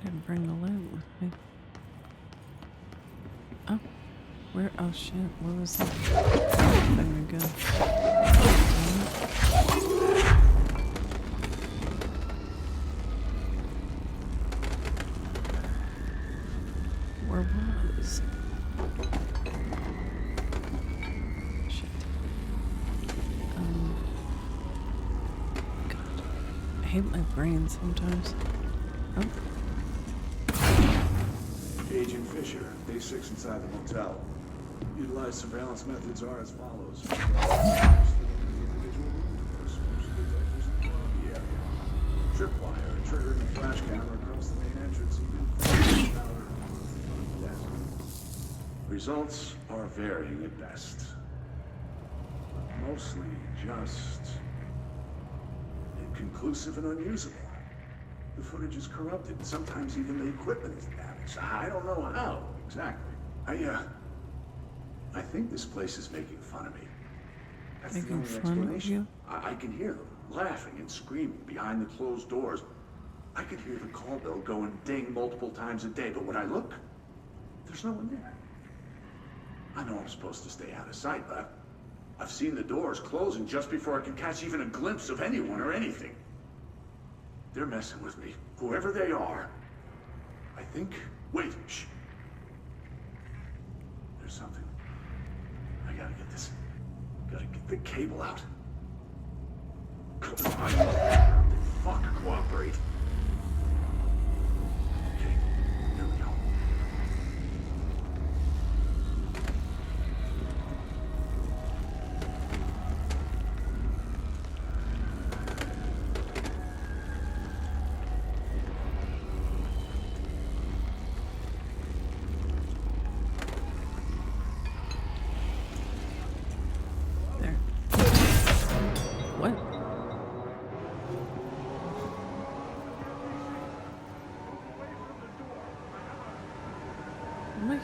Didn't bring the loot with me. Oh. Where? Oh shit, where was that? There we go. Where was? Shit. God. I hate my brain sometimes. Oh. Agent Fisher, day 6 inside the hotel. Utilized surveillance methods are as follows. Tripwire, triggering a flash camera across the main entrance. Results are varying at best. Mostly just inconclusive and unusable. The footage is corrupted, and sometimes even the equipment is damaged. I don't know how, exactly. I think this place is making fun of me. That's the only explanation. I can hear them laughing and screaming behind the closed doors. I can hear the call bell go and ding multiple times a day, but when I look, there's no one there. I know I'm supposed to stay out of sight, but I've seen the doors closing just before I can catch even a glimpse of anyone or anything. They're messing with me, whoever they are. I think... Wait, shh. There's something. I gotta get this. Gotta get the cable out. Come on. Fuck, cooperate. Okay, here we go.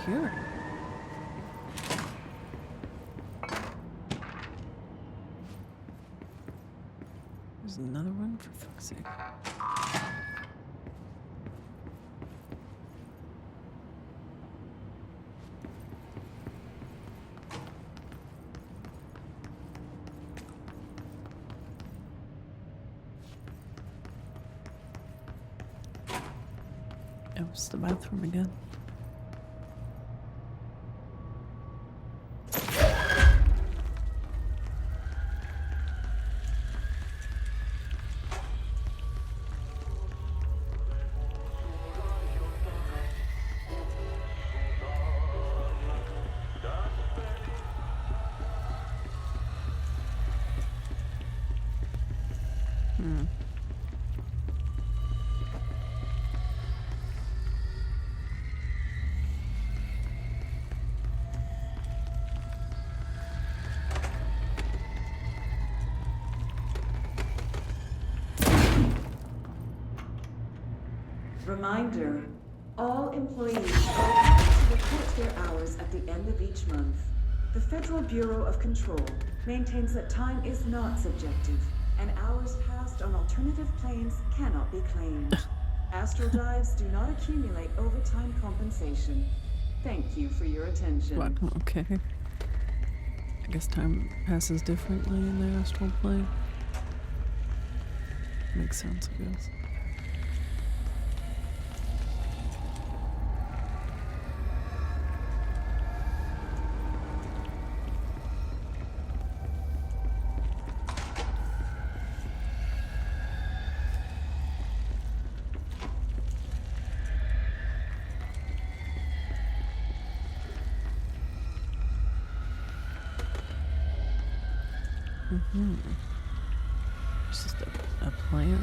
Hearing. There's another one, for fuck's sake. Oh, it's the bathroom again. Reminder, all employees are required to report their hours at the end of each month. The Federal Bureau of Control maintains that time is not subjective, and hours passed on alternative planes cannot be claimed. Astral dives do not accumulate overtime compensation. Thank you for your attention. What? Okay. I guess time passes differently in the astral plane. Makes sense, I guess. It's just a plant.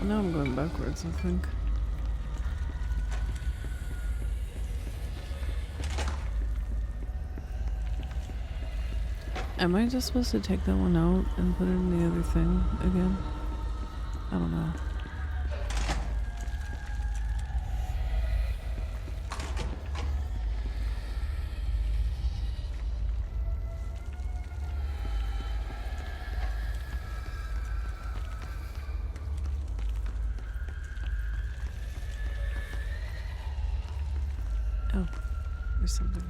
Now I'm going backwards, I think. Am I just supposed to take that one out and put it in the other thing again? I don't know. Oh, there's something.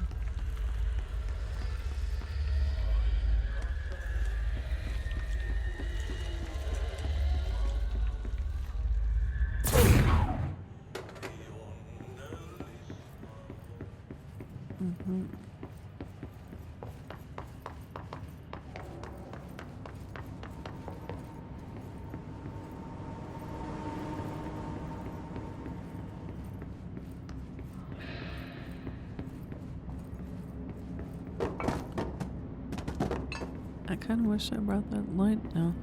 I kind of wish I brought that light now.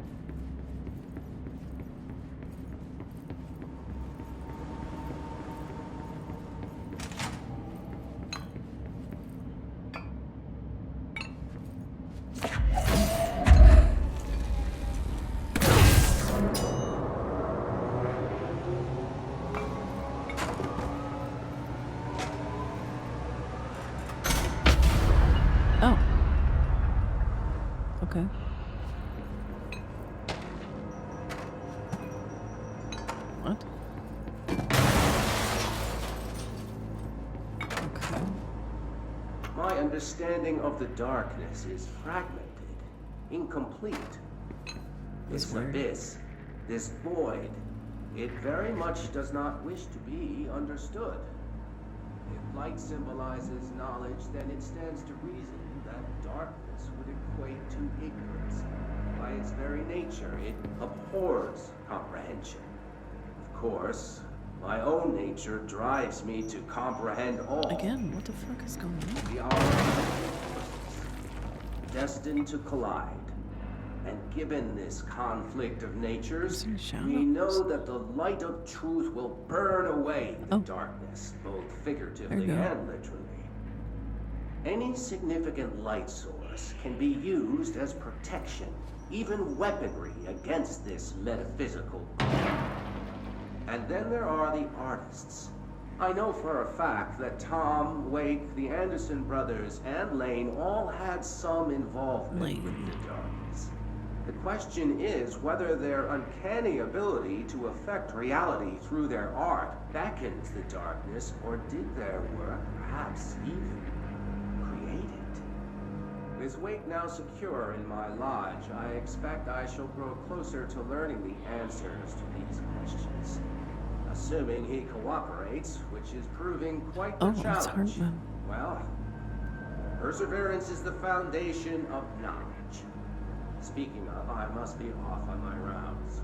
Oh. Okay. What? Okay. My understanding of the darkness is fragmented, incomplete. This abyss, this void, it very much does not wish to be understood. If light symbolizes knowledge, then it stands to reason that darkness would equate to ignorance. By its very nature, it abhors comprehension. Of course, my own nature drives me to comprehend all. Again, what the fuck is going on? The hour of destined to collide. And given this conflict of natures, we know that the light of truth will burn away the darkness, both figuratively and literally. Any significant light source can be used as protection, even weaponry, against this metaphysical gloom. And then there are the artists. I know for a fact that Tom, Wake, the Anderson brothers, and Lane all had some involvement with the darkness. The question is whether their uncanny ability to affect reality through their art beckons the darkness, or did their work perhaps even create it? With Wake now secure in my lodge, I expect I shall grow closer to learning the answers to these questions. Assuming he cooperates, which is proving quite the challenge. Hartman. Well, perseverance is the foundation of knowledge. Speaking of, I must be off on my rounds.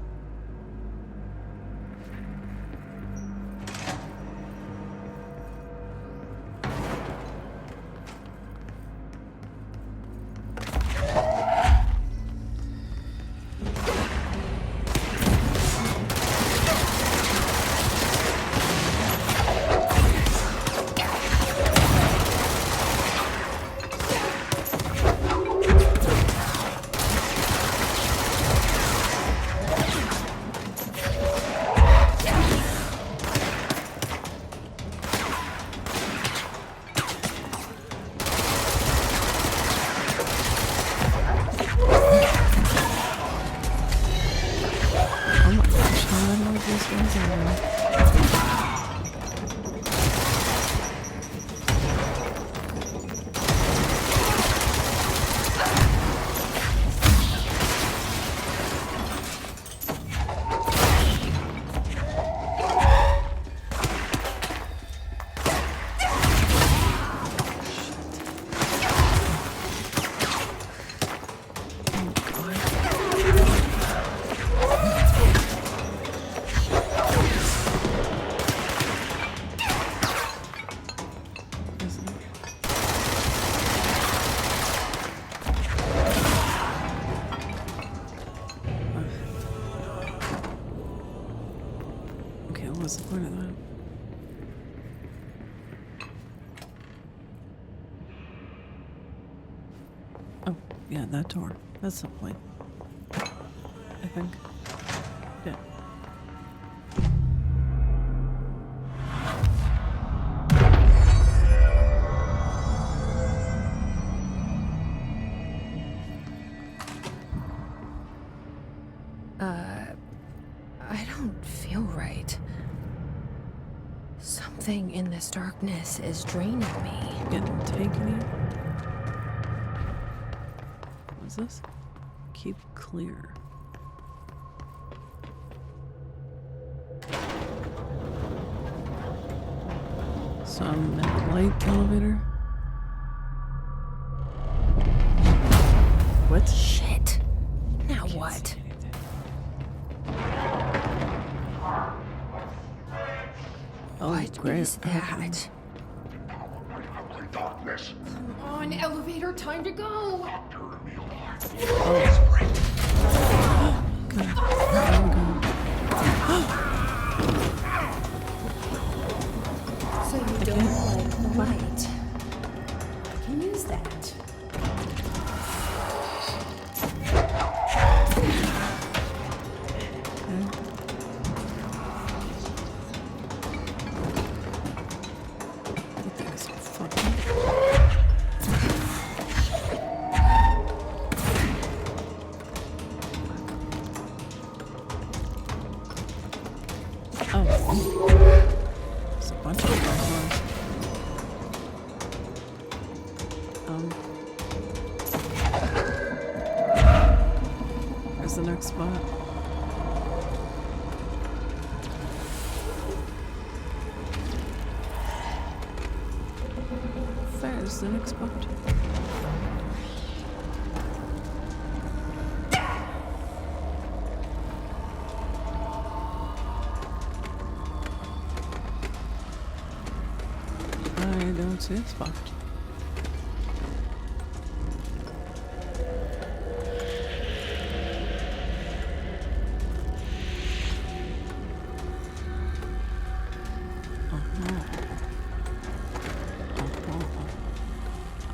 What's the point of that? Oh, yeah, that door. That's the point. I think. Yeah. I don't feel right. Something in this darkness is draining me. Getting taken. What's this? Keep clear. Some light elevator. What? Shit. Now what? Oh, what great. is that? Darkness. Come on, elevator, time to go. Dr. Emil Hartman. So you don't like the light? I can use that. There's a bunch of them. Where's the next spot? There's the next spot. I don't see a spot.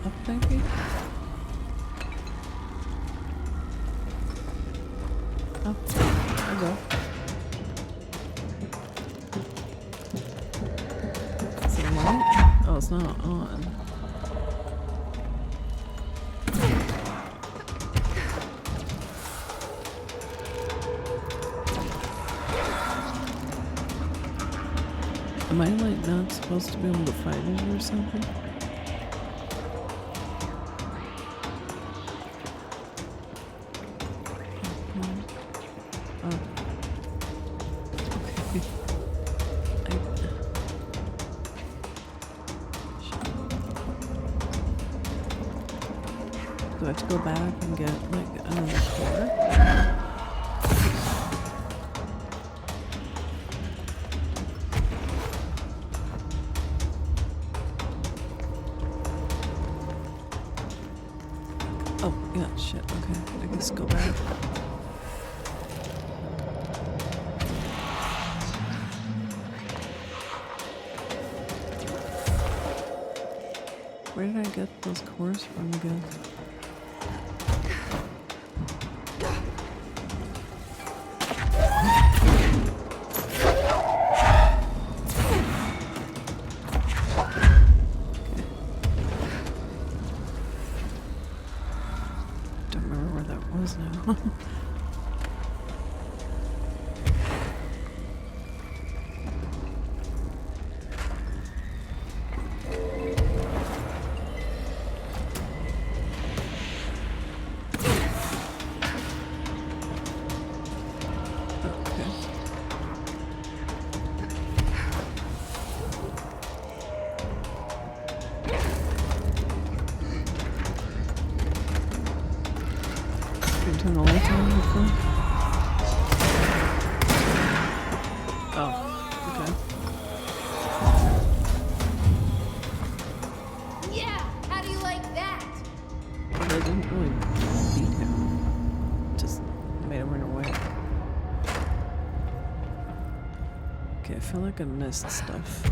Up maybe? Up. There we go. Is it light? Oh, it's not on. Am I like not supposed to be able to fight it or something? Do I have to go back and get like another core? Oh, yeah, shit, okay. I guess go back. Where did I get those cores from again? Now. Turn the lights on before? Oh, okay. Yeah, how do you like that? But I didn't really beat him. Just made him run away. Okay, I feel like I missed stuff.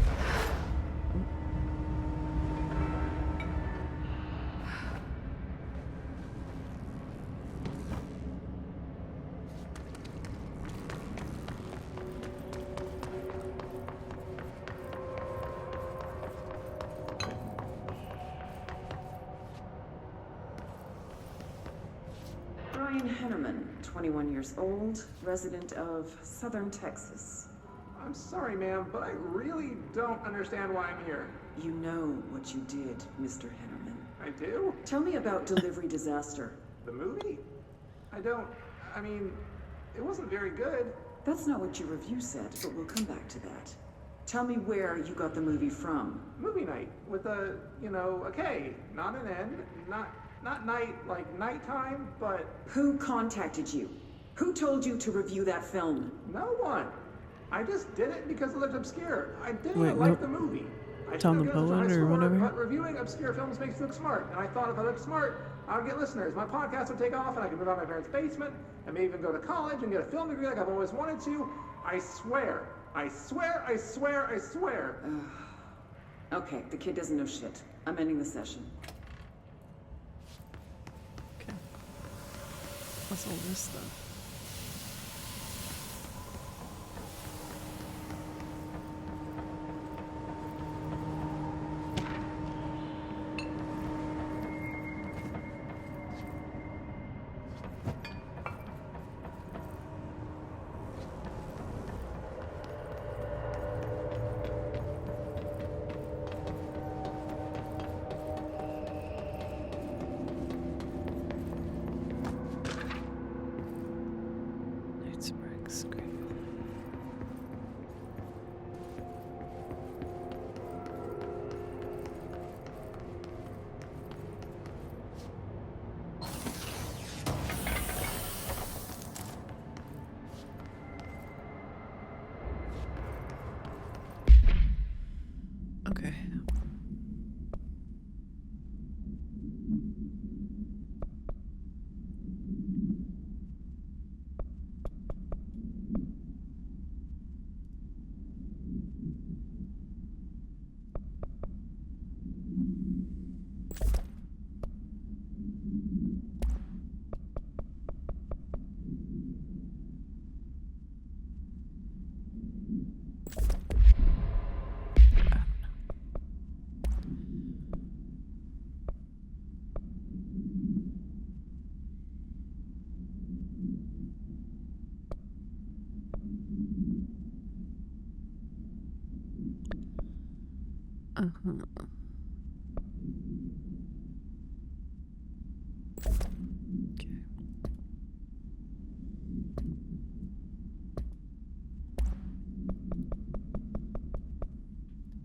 Henneman, 21 years old, resident of Southern Texas. I'm sorry, ma'am, but I really don't understand why I'm here. You know what you did, Mr. Henneman. I do? Tell me about Delivery Disaster. The movie? I mean, it wasn't very good. That's not what your review said, but we'll come back to that. Tell me where you got the movie from. Movie night, with a, a K, not an N, not night like nighttime, but... Who contacted you? Who told you to review that film? No one. I just did it because it looked obscure. I didn't like the movie. Tom the should have Poet or homework, whatever. but reviewing obscure films makes you look smart. And I thought if I looked smart, I would get listeners. My podcast would take off, and I could move out of my parents' basement, and maybe even go to college and get a film degree like I've always wanted to. I swear. I swear, I swear, I swear. Okay, the kid doesn't know shit. I'm ending the session. Okay. What's all this stuff? Okay.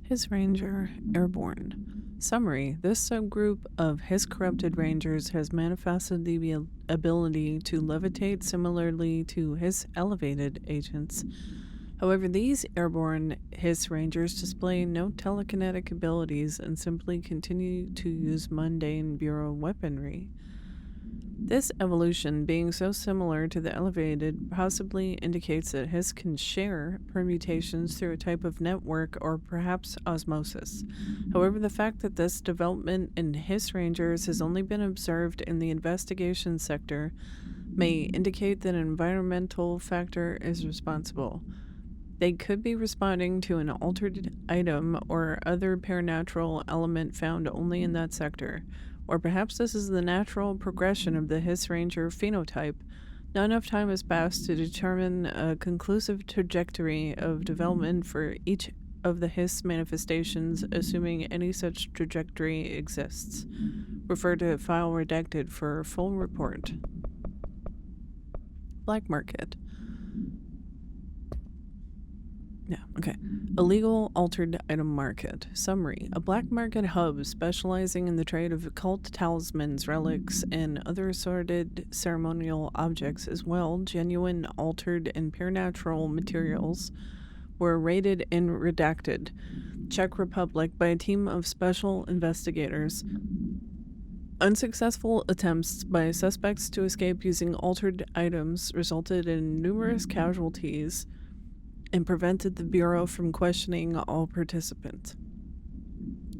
His Ranger, Airborne. Summary. This subgroup of his corrupted Rangers has manifested the ability to levitate similarly to his elevated agents. However, these Airborne His Rangers display no telekinetic abilities and simply continue to use mundane Bureau weaponry. This evolution, being so similar to the elevated, possibly indicates that his can share permutations through a type of network or perhaps osmosis. However, the fact that this development in his Rangers has only been observed in the investigation sector may indicate that an environmental factor is responsible. They could be responding to an altered item or other paranatural element found only in that sector. Or perhaps this is the natural progression of the His Ranger phenotype. Not enough time has passed to determine a conclusive trajectory of development for each of the His manifestations, assuming any such trajectory exists. Refer to file redacted for full report. Black market. Yeah, okay. Illegal altered item market. Summary. A black market hub specializing in the trade of occult talismans, relics, and other assorted ceremonial objects, as well genuine, altered, and paranatural materials, were raided and redacted. Czech Republic by a team of special investigators. Unsuccessful attempts by suspects to escape using altered items resulted in numerous casualties and prevented the Bureau from questioning all participants.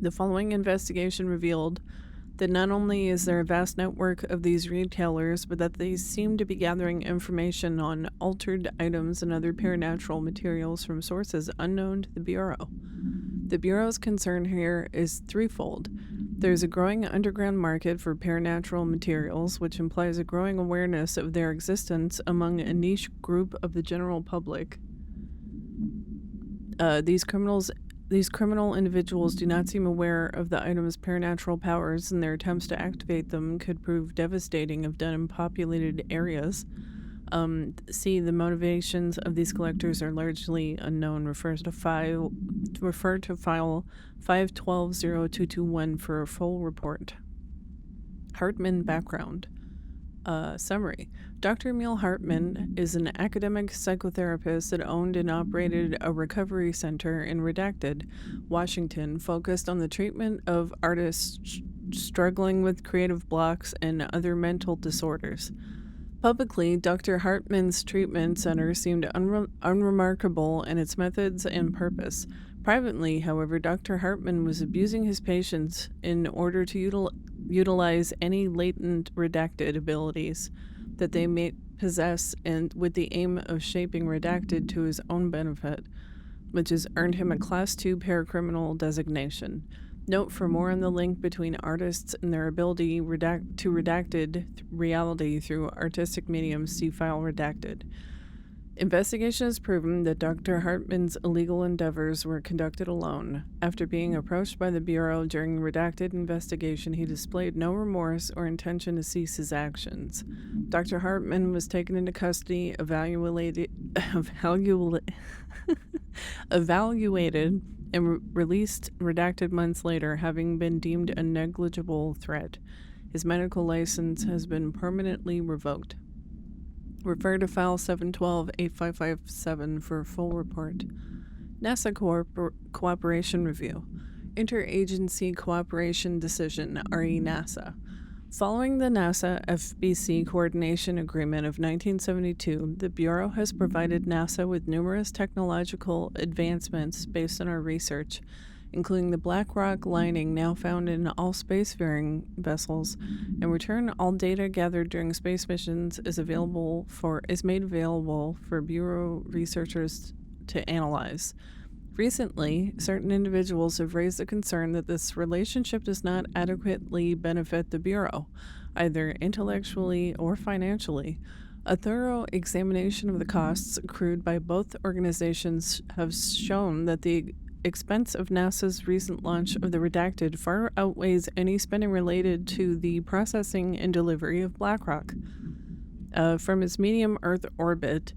The following investigation revealed that not only is there a vast network of these retailers, but that they seem to be gathering information on altered items and other paranatural materials from sources unknown to the Bureau. The Bureau's concern here is threefold. There's a growing underground market for paranatural materials, which implies a growing awareness of their existence among a niche group of the general public. These criminal individuals do not seem aware of the item's paranatural powers, and their attempts to activate them could prove devastating if done in populated areas. C. The motivations of these collectors are largely unknown. Refer to file 51202221 for a full report. Hartman background. Summary. Dr. Emil Hartman is an academic psychotherapist that owned and operated a recovery center in Redacted, Washington, focused on the treatment of artists struggling with creative blocks and other mental disorders. Publicly, Dr. Hartman's treatment center seemed unremarkable in its methods and purpose. Privately, however, Dr. Hartman was abusing his patients in order to utilize any latent redacted abilities that they may possess, and with the aim of shaping Redacted to his own benefit, which has earned him a Class 2 paracriminal designation. Note for more on the link between artists and their ability to redacted reality through artistic mediums, see file Redacted. Investigation has proven that Dr. Hartman's illegal endeavors were conducted alone. After being approached by the Bureau during Redacted investigation, he displayed no remorse or intention to cease his actions. Dr. Hartman was taken into custody, evaluated, and released Redacted months later, having been deemed a negligible threat. His medical license has been permanently revoked. Refer to file 712-8557 for a full report. NASA Cooperation Review. Interagency Cooperation Decision, RE-NASA. Following the NASA F.B.C. Coordination Agreement of 1972, the Bureau has provided NASA with numerous technological advancements based on our research, including the black rock lining now found in all spacefaring vessels. In return, all data gathered during space missions is made available for Bureau researchers to analyze. Recently, certain individuals have raised the concern that this relationship does not adequately benefit the Bureau, either intellectually or financially. A thorough examination of the costs accrued by both organizations have shown that the expense of NASA's recent launch of the Redacted far outweighs any spending related to the processing and delivery of BlackRock. From its medium Earth orbit,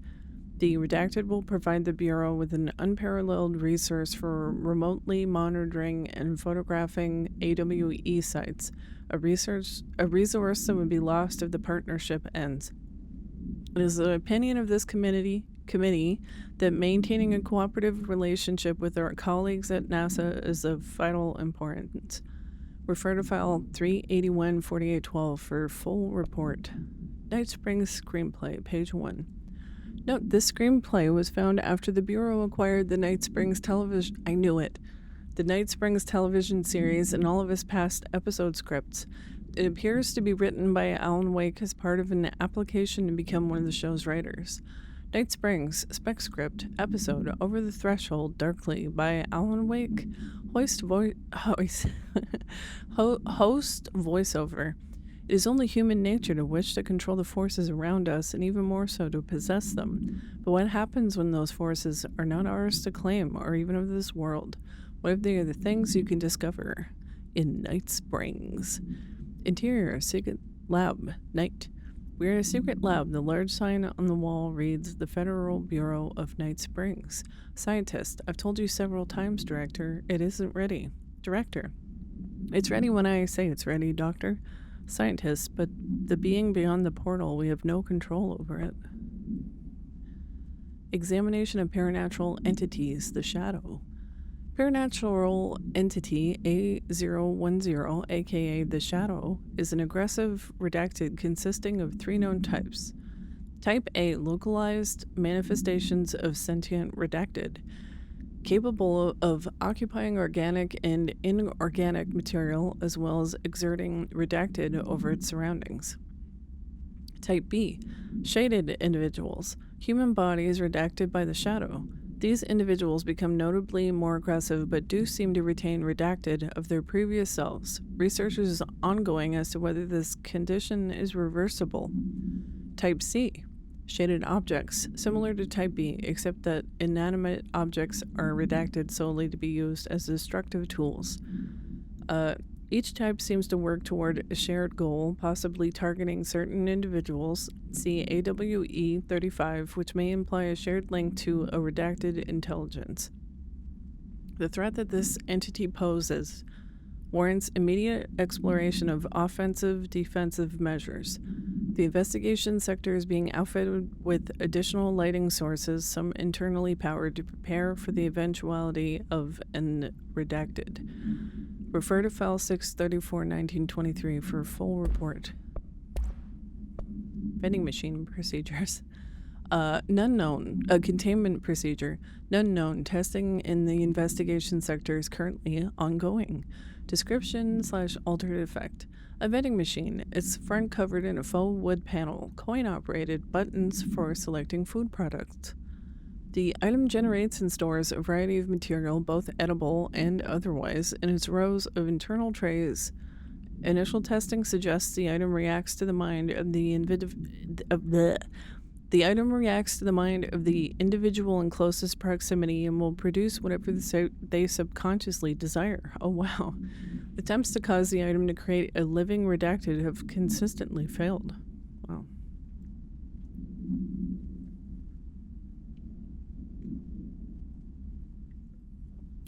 the Redacted will provide the Bureau with an unparalleled resource for remotely monitoring and photographing AWE sites, a resource that would be lost if the partnership ends. It is the opinion of this committee that maintaining a cooperative relationship with our colleagues at NASA is of vital importance. Refer to file 381-4812 for full report. Night Springs Screenplay, page 1. Note, this screenplay was found after the Bureau acquired the Night Springs television... I knew it. The Night Springs television series and all of its past episode scripts. It appears to be written by Alan Wake as part of an application to become one of the show's writers. Night Springs, spec script, episode, Over the Threshold, Darkly, by Alan Wake, host voiceover. It is only human nature to wish to control the forces around us, and even more so to possess them. But what happens when those forces are not ours to claim, or even of this world? What if they are the things you can discover in Night Springs? Interior, secret lab, night. We are in a secret lab. The large sign on the wall reads, The Federal Bureau of Night Springs. Scientist, I've told you several times, Director, it isn't ready. Director, it's ready when I say it's ready, Doctor. Scientist, but the being beyond the portal, we have no control over it. Examination of paranatural entities, the Shadow. Paranatural entity A010, aka the Shadow, is an aggressive redacted consisting of 3 known types. Type A, localized manifestations of sentient redacted, capable of occupying organic and inorganic material as well as exerting redacted over its surroundings. Type B, shaded individuals, human bodies redacted by the Shadow. These individuals become notably more aggressive but do seem to retain redacted of their previous selves. Research is ongoing as to whether this condition is reversible. Type C, shaded objects, similar to Type B, except that inanimate objects are redacted solely to be used as destructive tools. Each type seems to work toward a shared goal, possibly targeting certain individuals. See AWE 35, which may imply a shared link to a redacted intelligence. The threat that this entity poses warrants immediate exploration of offensive-defensive measures. The The investigation sector is being outfitted with additional lighting sources, some internally powered to prepare for the eventuality of an redacted. Refer to file 634-1923 for a full report. Vending machine procedures. None known. A containment procedure. None known. Testing in the investigation sector is currently ongoing. Description/altered effect. A vending machine. Its front covered in a faux wood panel. Coin-operated buttons for selecting food products. The item generates and stores a variety of material, both edible and otherwise, in its rows of internal trays. Initial testing suggests the item reacts to the mind of the individual in closest proximity and will produce whatever they subconsciously desire. Oh wow. Attempts to cause the item to create a living redacted have consistently failed. Wow.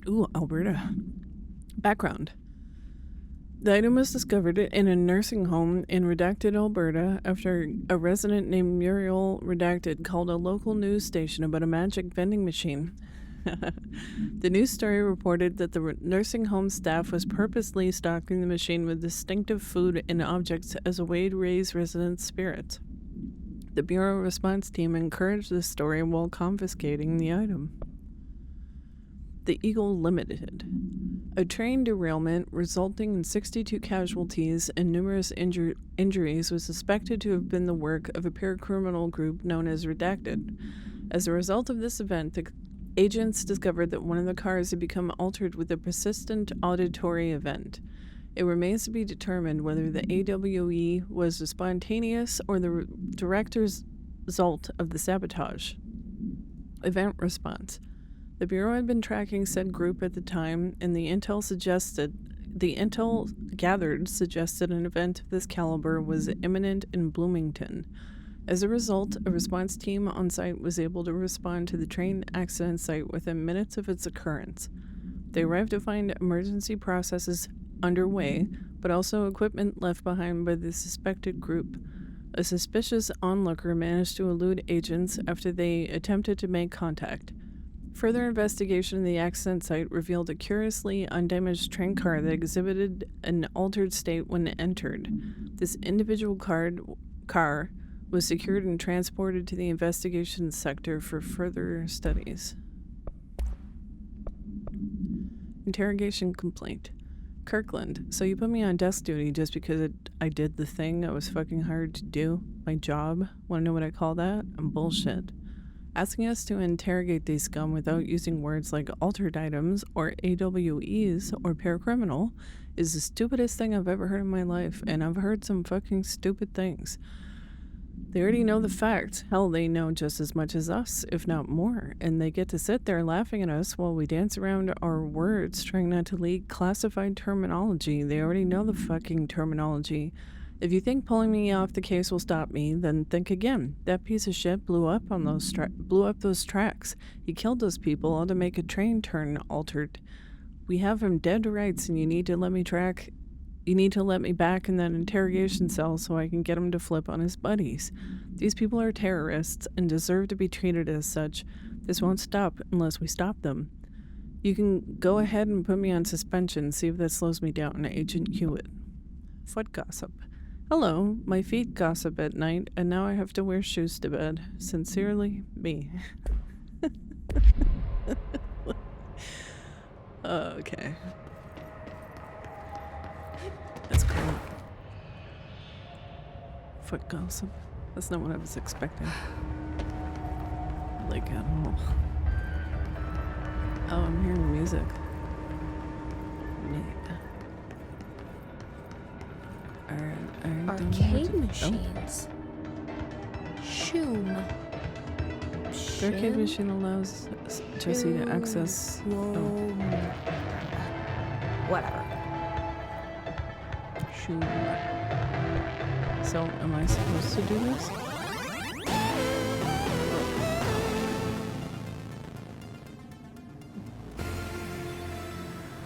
Ooh, Alberta. Background. The item was discovered in a nursing home in Redacted, Alberta, after a resident named Muriel Redacted called a local news station about a magic vending machine. The news story reported that the nursing home staff was purposely stocking the machine with distinctive food and objects as a way to raise residents' spirits. The Bureau response team encouraged this story while confiscating the item. The Eagle Limited. A train derailment resulting in 62 casualties and numerous injuries was suspected to have been the work of a paracriminal group known as Redacted. As a result of this event, the agents discovered that one of the cars had become altered with a persistent auditory event. It remains to be determined whether the AWE was a spontaneous or the direct result of the sabotage. Event response. The Bureau had been tracking said group at the time, and the intel gathered suggested an event of this caliber was imminent in Bloomington. As a result, a response team on site was able to respond to the train accident site within minutes of its occurrence. They arrived to find emergency processes underway, but also equipment left behind by the suspected group. A suspicious onlooker managed to elude agents after they attempted to make contact. Further investigation of the accident site revealed a curiously undamaged train car that exhibited an altered state when entered. This individual car was secured and transported to the investigation sector for further studies. Interrogation complaint. Kirkland, so you put me on desk duty just because I did the thing I was fucking hired to do? My job? Wanna know what I call that? I'm bullshit. Asking us to interrogate these scum without using words like altered items or AWEs or paracriminal is the stupidest thing I've ever heard in my life, and I've heard some fucking stupid things. They already know the facts. Hell, they know just as much as us, if not more, and they get to sit there laughing at us while we dance around our words trying not to leak classified terminology. They already know the fucking terminology. If you think pulling me off the case will stop me, then think again. That piece of shit blew up those tracks. He killed those people all to make a train turn altered. We have him dead to rights, and you need to let me back in that interrogation cell so I can get him to flip on his buddies. These people are terrorists and deserve to be treated as such. This won't stop unless we stop them. You can go ahead and put me on suspension, see if that slows me down, Agent Hewitt. Foot gossip. Hello, my feet gossip at night, and now I have to wear shoes to bed. Sincerely, me. Okay. That's cool. Foot gossip. That's not what I was expecting. Like at all. Oh, I'm hearing music. Neat. Arcade machines. Shoom. The arcade machine allows Jesse to access. Whatever. Shoom. So, am I supposed to do this?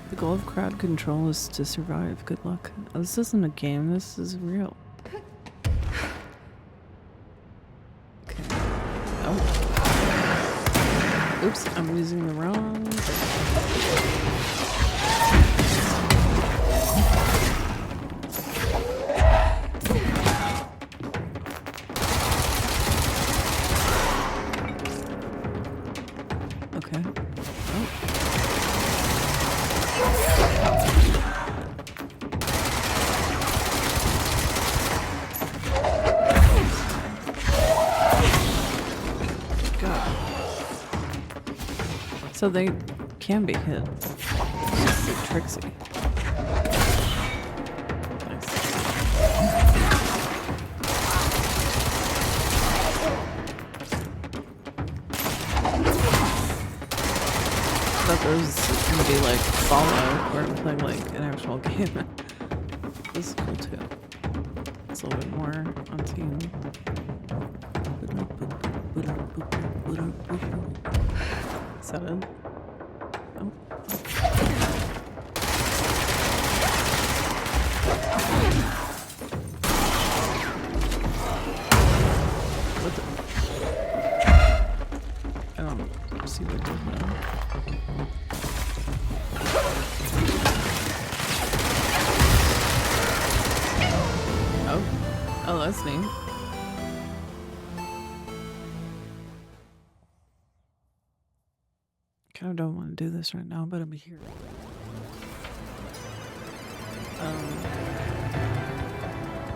The goal of crowd control is to survive. Good luck. Oh, this isn't a game, this is real. Oops, I'm using the wrong Okay. Oh. God. So they can be hit. It's just like tricksy. I thought there was gonna be like Fallout or playing like an actual game. This is cool too. It's a little bit more on team. Is that it? Oh. What the? I don't see what it did now. Oh, that's neat. Kind of don't want to do this right now, but I'm here.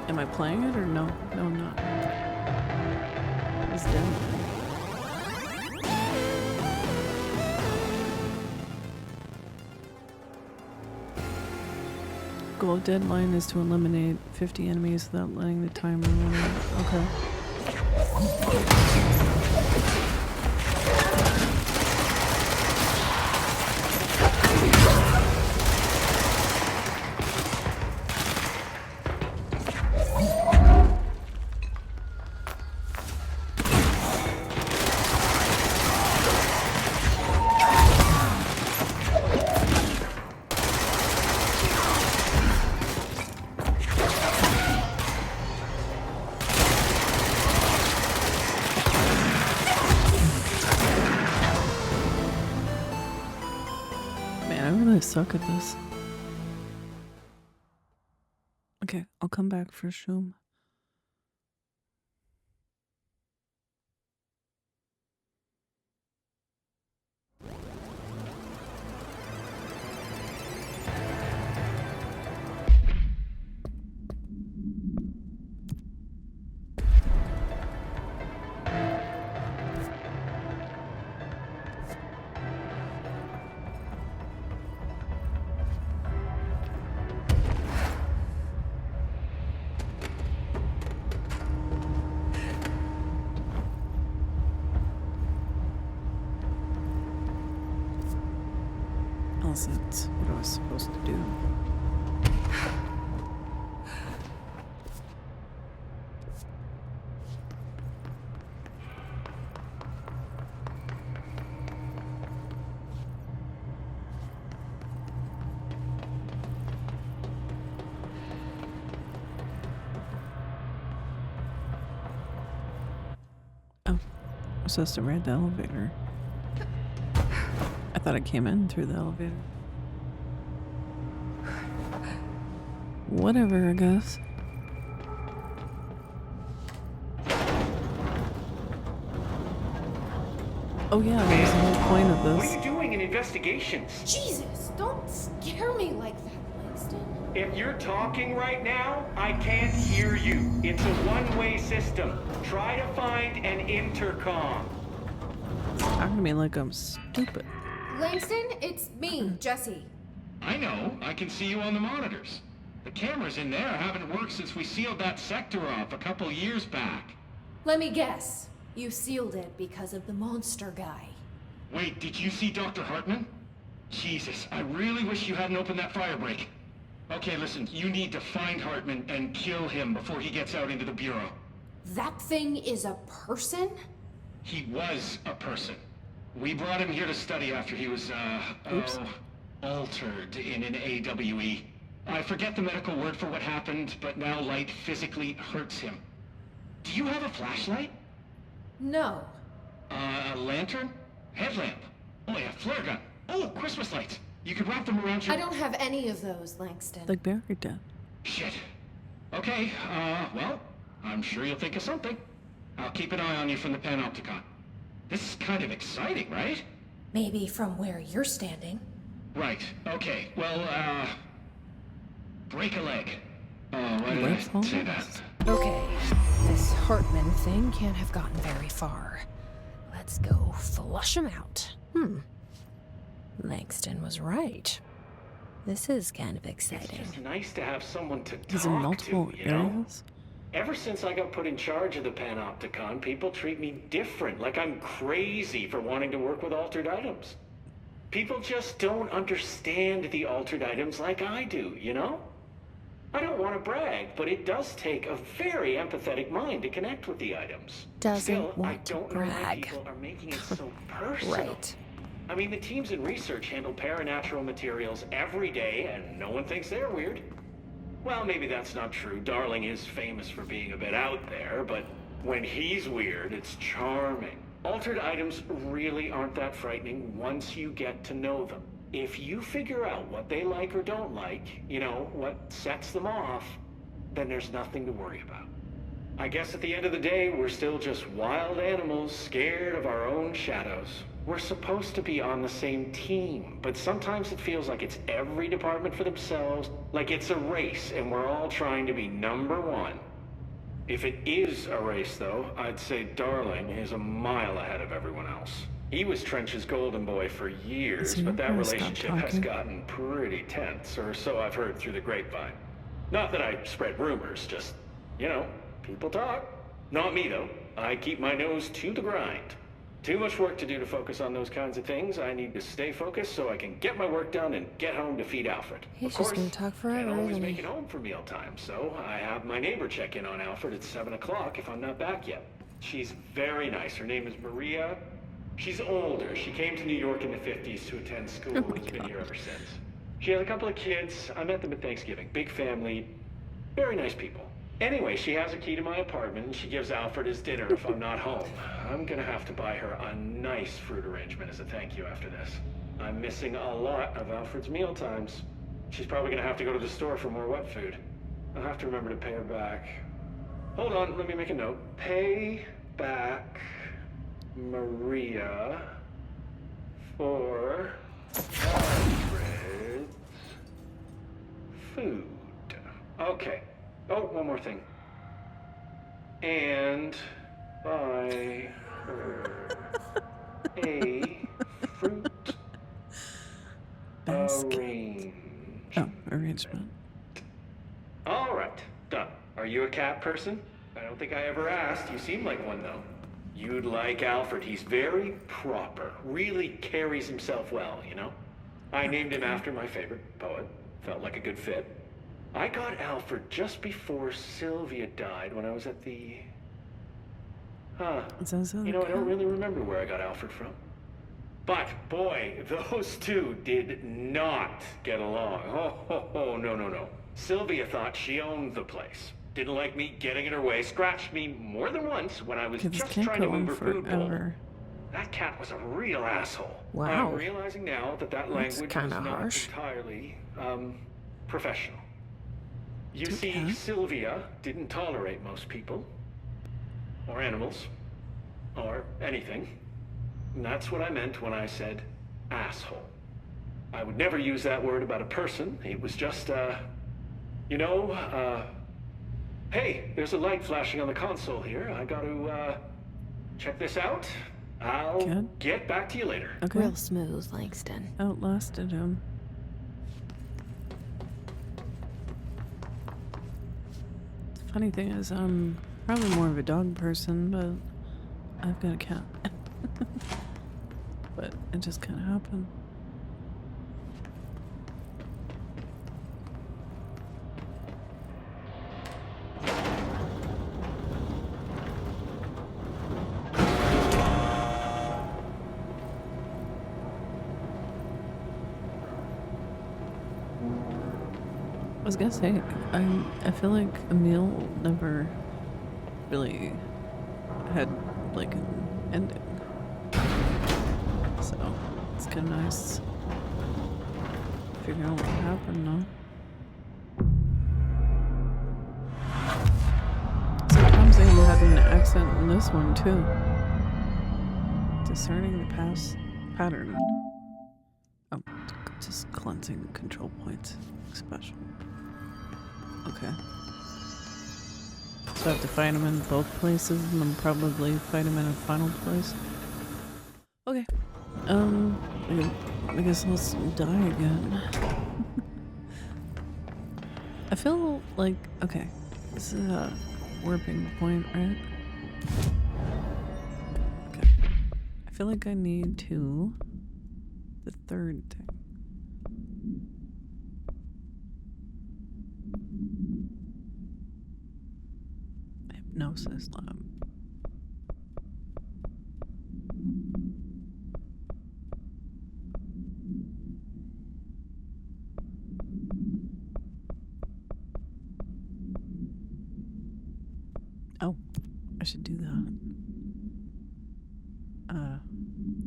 Am I playing it or no? No, I'm not. It's dead. Goal deadline is to eliminate 50 enemies without letting the timer run out. Okay. Suck at this. Okay, I'll come back for Shroom. That's what I was supposed to do. Oh, I'm supposed to ride the elevator. I thought I came in through the elevator. Whatever, I guess. Oh yeah, there's the whole point of this. What are you doing in investigations? Jesus, don't scare me like that, Langston. If you're talking right now, I can't hear you. It's a one-way system. Try to find an intercom. Talking to me like I'm stupid. Langston, it's me, Jesse. I know. I can see you on the monitors. The cameras in there haven't worked since we sealed that sector off a couple years back. Let me guess. You sealed it because of the monster guy. Wait, did you see Dr. Hartman? Jesus, I really wish you hadn't opened that fire break. Okay, listen, you need to find Hartman and kill him before he gets out into the Bureau. That thing is a person? He was a person. We brought him here to study after he was, altered in an AWE. I forget the medical word for what happened, but now light physically hurts him. Do you have a flashlight? No. A lantern? Headlamp. Oh yeah, flare gun. Oh, Christmas lights. You could wrap them around your... I don't have any of those, Langston. Like buried dead. Shit. Okay, well, I'm sure you'll think of something. I'll keep an eye on you from the panopticon. This is kind of exciting, right? Maybe from where you're standing. Right, okay. Well, break a leg. Why did I say that? Okay, this Hartman thing can't have gotten very far. Let's go flush him out. Langston was right. This is kind of exciting. It's just nice to have someone to He's in talk multiple to, you know? areas. Ever since I got put in charge of the Panopticon, people treat me different, like I'm crazy for wanting to work with altered items. People just don't understand the altered items like I do, you know? I don't want to brag, but it does take a very empathetic mind to connect with the items. Doesn't Still, want I don't to know why brag. people are making it so personal. Right. I mean, the teams in research handle paranatural materials every day, and no one thinks they're weird. Well, maybe that's not true. Darling is famous for being a bit out there, but when he's weird, it's charming. Altered items really aren't that frightening once you get to know them. If you figure out what they like or don't like, you know, what sets them off, then there's nothing to worry about. I guess at the end of the day, we're still just wild animals scared of our own shadows. We're supposed to be on the same team, but sometimes it feels like it's every department for themselves, like it's a race and we're all trying to be number one. If it is a race, though, I'd say Darling is a mile ahead of everyone else. He was Trench's golden boy for years, but that relationship has gotten pretty tense, or so I've heard through the grapevine. Not that I spread rumors, just, you know, people talk. Not me, though. I keep my nose to the grind. Too much work to do to focus on those kinds of things. I need to stay focused so I can get my work done and get home to feed Alfred. He's just gonna talk forever, can't always isn't make he? it home for mealtime, so I have my neighbor check in on Alfred at 7 o'clock if I'm not back yet. She's very nice. Her name is Maria. She's older. She came to New York in the 50s to attend school and has been here ever since. She has a couple of kids. I met them at Thanksgiving. Big family. Very nice people. Anyway, she has a key to my apartment, and she gives Alfred his dinner if I'm not home. I'm gonna have to buy her a nice fruit arrangement as a thank you after this. I'm missing a lot of Alfred's meal times. She's probably gonna have to go to the store for more wet food. I'll have to remember to pay her back. Hold on, let me make a note. Pay back Maria for Alfred's food. Okay. Oh, one more thing. And buy her a fruit arrangement. Oh, arrangement. All right, done. Are you a cat person? I don't think I ever asked. You seem like one, though. You'd like Alfred. He's very proper. Really carries himself well, you know? I named him after my favorite poet. Felt like a good fit. I got Alfred just before Sylvia died when I was at the... You know, I don't really remember where I got Alfred from. But, boy, those two did not get along. Oh, no. Sylvia thought she owned the place. Didn't like me getting in her way. Scratched me more than once when I was just trying to move her food bowl. That cat was a real asshole. Wow. I'm realizing now that language was not entirely, professional. You see, Sylvia didn't tolerate most people, or animals, or anything. And that's what I meant when I said asshole. I would never use that word about a person. It was just, hey, there's a light flashing on the console here. I gotta, check this out. I'll get back to you later. Okay. Real smooth, Langston. Outlasted him. The funny thing is, I'm probably more of a dog person, but I've got a cat. But it just kind of happened. I was gonna say, I feel like Emil never really had, like, an ending. It's kind of nice. Figure out what happened, no? So Tom Zane had an accent in this one too. Discerning the past pattern. Oh, just cleansing control points. Special. Okay. So I have to fight him in both places and then probably fight him in a final place. Okay. I guess let's die again. I feel like, okay, this is a warping point, right? Okay. I feel like I need to, the third thing. Hypnosis lab. Oh, I should do that.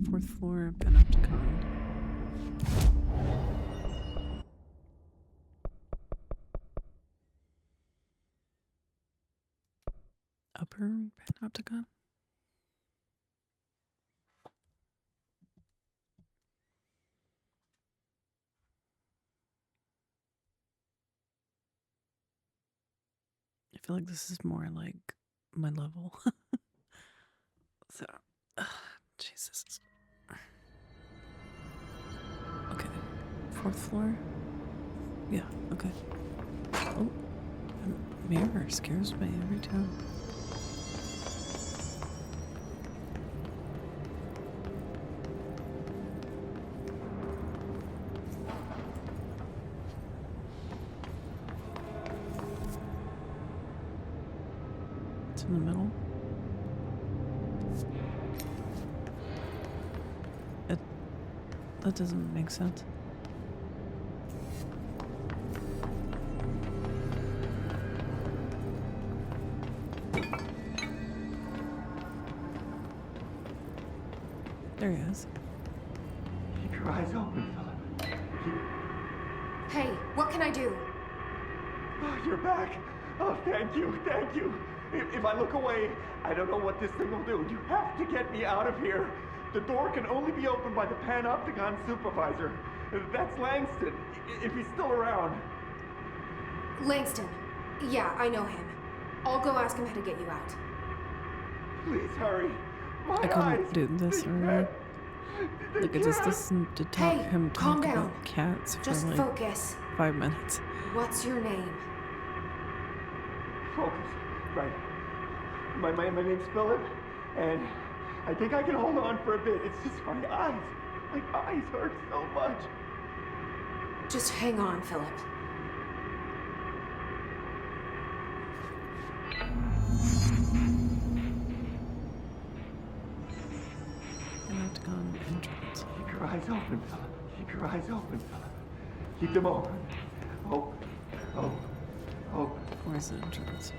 Fourth floor, Panopticon. Upper Panopticon? I feel like this is more like my level. So, Jesus. Okay. Fourth floor? Yeah, okay. Oh, the mirror scares me every time. It's in the middle. That doesn't make sense. There he is. Keep your eyes open, Philip. Hey, what can I do? Oh, you're back. Oh, thank you, thank you. If I look away, I don't know what this thing will do. You have to get me out of here. The door can only be opened by the Panopticon supervisor. That's Langston, if he's still around. Langston. Yeah, I know him. I'll go ask him how to get you out. Please hurry. My I couldn't do this earlier. Like I just listened to him talk about cats for Just like focus. 5 minutes. What's your name? Focus. Right. My name's Philip, and I think I can hold on for a bit. It's just my eyes. My eyes hurt so much. Just hang on, Philip. Panopticon entrance. Keep your eyes open, Philip. Keep your eyes open, Philip. Keep them open. Open. Open. Open. Where's the entrance?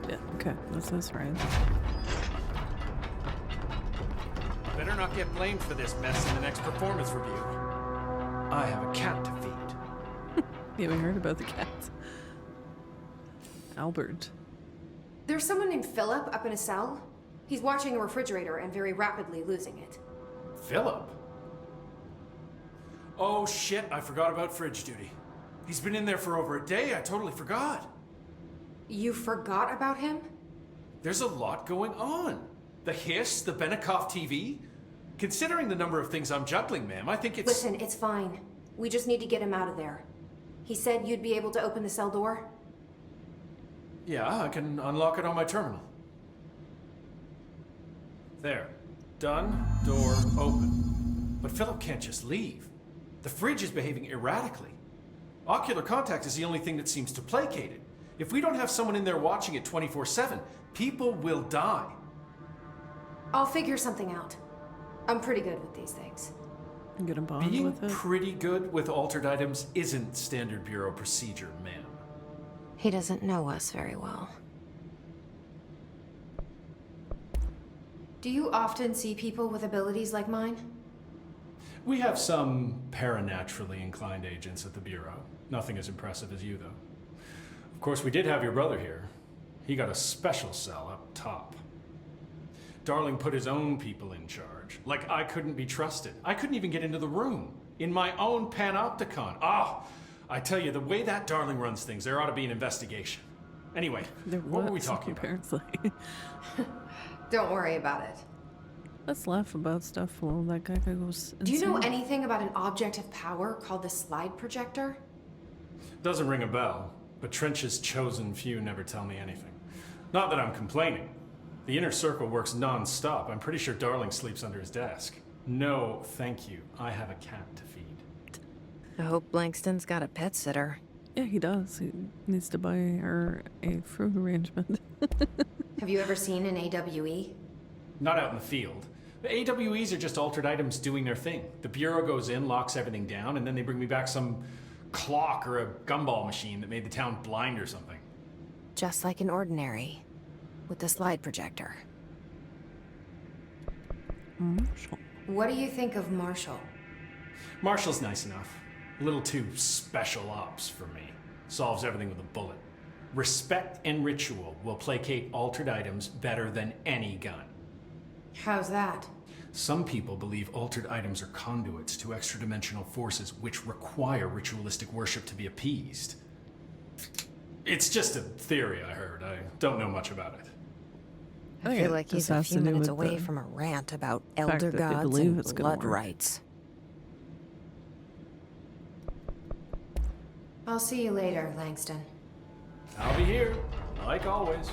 Yeah, okay, that's this, right? Better not get blamed for this mess in the next performance review. I have a cat to feed. Yeah, we heard about the cats. Albert. There's someone named Philip up in a cell. He's watching a refrigerator and very rapidly losing it. Philip? Oh shit, I forgot about fridge duty. He's been in there for over a day, I totally forgot. You forgot about him? There's a lot going on. The hiss, the Benikoff TV. Considering the number of things I'm juggling, ma'am, I think it's... Listen, it's fine. We just need to get him out of there. He said you'd be able to open the cell door? Yeah, I can unlock it on my terminal. There. Done. Door open. But Philip can't just leave. The fridge is behaving erratically. Ocular contact is the only thing that seems to placate it. If we don't have someone in there watching it 24/7, people will die. I'll figure something out. I'm pretty good with these things. Get a bond Being with it. pretty good with altered items isn't standard Bureau procedure, ma'am. He doesn't know us very well. Do you often see people with abilities like mine? We have some paranaturally inclined agents at the Bureau. Nothing as impressive as you, though. Of course, we did have your brother here. He got a special cell up top. Darling put his own people in charge. Like I couldn't be trusted. I couldn't even get into the room. In my own panopticon. I tell you, the way that Darling runs things, there ought to be an investigation. Anyway, what were we talking about? Don't worry about it. Let's laugh about stuff while that guy goes insane. Do you know anything about an object of power called the slide projector? Doesn't ring a bell, but Trench's chosen few never tell me anything. Not that I'm complaining. The inner circle works non-stop. I'm pretty sure Darling sleeps under his desk. No, thank you. I have a cat to feed. I hope Langston's got a pet sitter. Yeah, he does. He needs to buy her a fruit arrangement. Have you ever seen an AWE? Not out in the field. The AWEs are just altered items doing their thing. The Bureau goes in, locks everything down, and then they bring me back some clock or a gumball machine that made the town blind or something. Just like an ordinary, with the slide projector. Marshall. What do you think of Marshall? Marshall's nice enough. A little too special ops for me. Solves everything with a bullet. Respect and ritual will placate altered items better than any gun. How's that? Some people believe altered items are conduits to extra-dimensional forces which require ritualistic worship to be appeased. It's just a theory I heard. I don't know much about it. I feel like he's a few minutes away from a rant about elder gods and blood rites. I'll see you later, Langston. I'll be here, like always.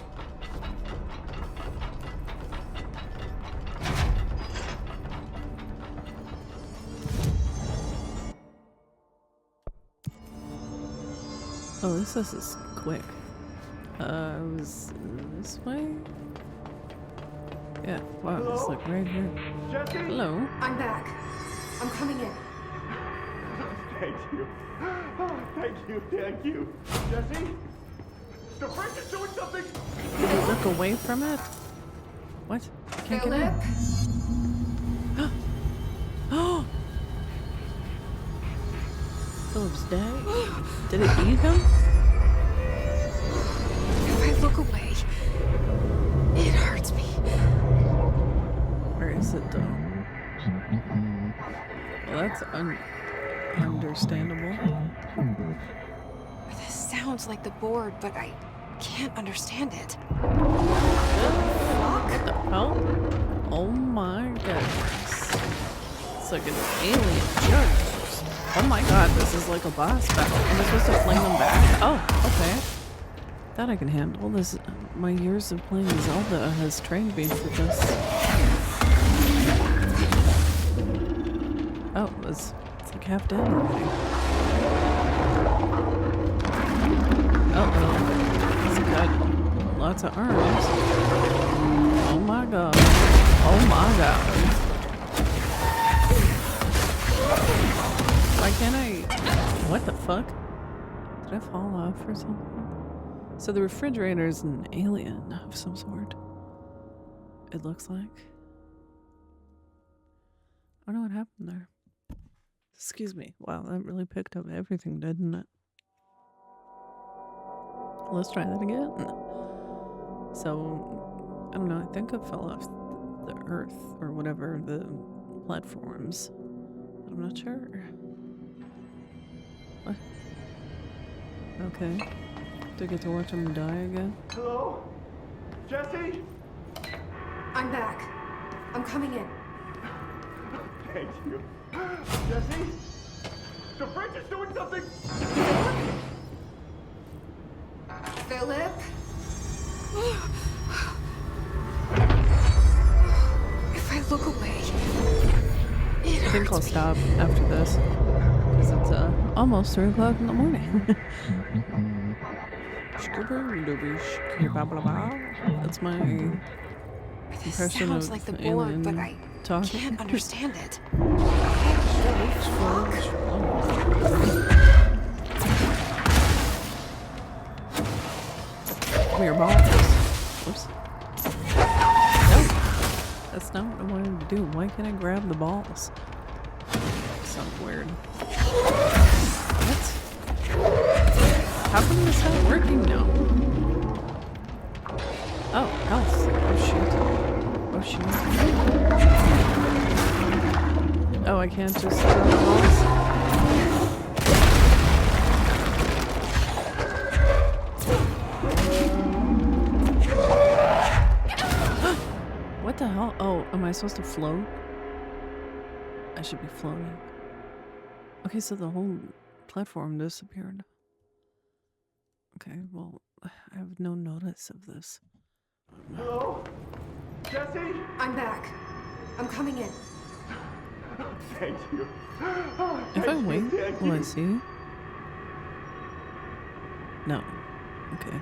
Oh, this is quick. Was this way? Yeah, wow, Hello? it's like right here. Jesse? Hello? I'm back. I'm coming in. Thank you. Oh, thank you. Jesse? The fridge is doing something! Did you look away from it? What? I can't get in. Oh! Philip's dead? Did it eat him? If I look away, it hurts me. Where is it though? Well, that's understandable. This sounds like the board, but I can't understand it. What the hell? Oh my goodness. It's like an alien judge. Oh my god, this is like a boss battle. Am I supposed to fling them back? Oh, okay. That I can handle. This, my years of playing Zelda has trained me for this. Oh, it's like half dead already. Uh-oh. It's got lots of arms. Oh my god. Oh my god. Why can't I... What the fuck? Did I fall off or something? So the refrigerator is an alien of some sort. It looks like. I don't know what happened there. Excuse me. Wow, that really picked up everything, didn't it? Let's try that again. So, I don't know. I think I fell off the earth or whatever, the platforms. But I'm not sure. What? Okay. Do I get to watch him die again? Hello? Jesse? I'm back. I'm coming in. Thank you. Jesse? The fridge is doing something! Philip? If I look away, I think I'll stop after this. Because it's almost 3 o'clock in the morning. That's my impression sounds of like the alien board, but I talking. can't understand it. Come here, balls. Whoops. No. That's not what I wanted to do. Why can't I grab the balls? Sounds weird. What? How come this not working now? Oh, health. Oh shit. Oh shit. Oh, I can't just throw the balls? What the hell? Oh, am I supposed to float? I should be floating. Okay, so the whole platform disappeared. Okay, well, I have no notice of this. Hello? Jesse? I'm back. I'm coming in. Thank you. Oh, If I wait, thank will you. I see you? No. Okay.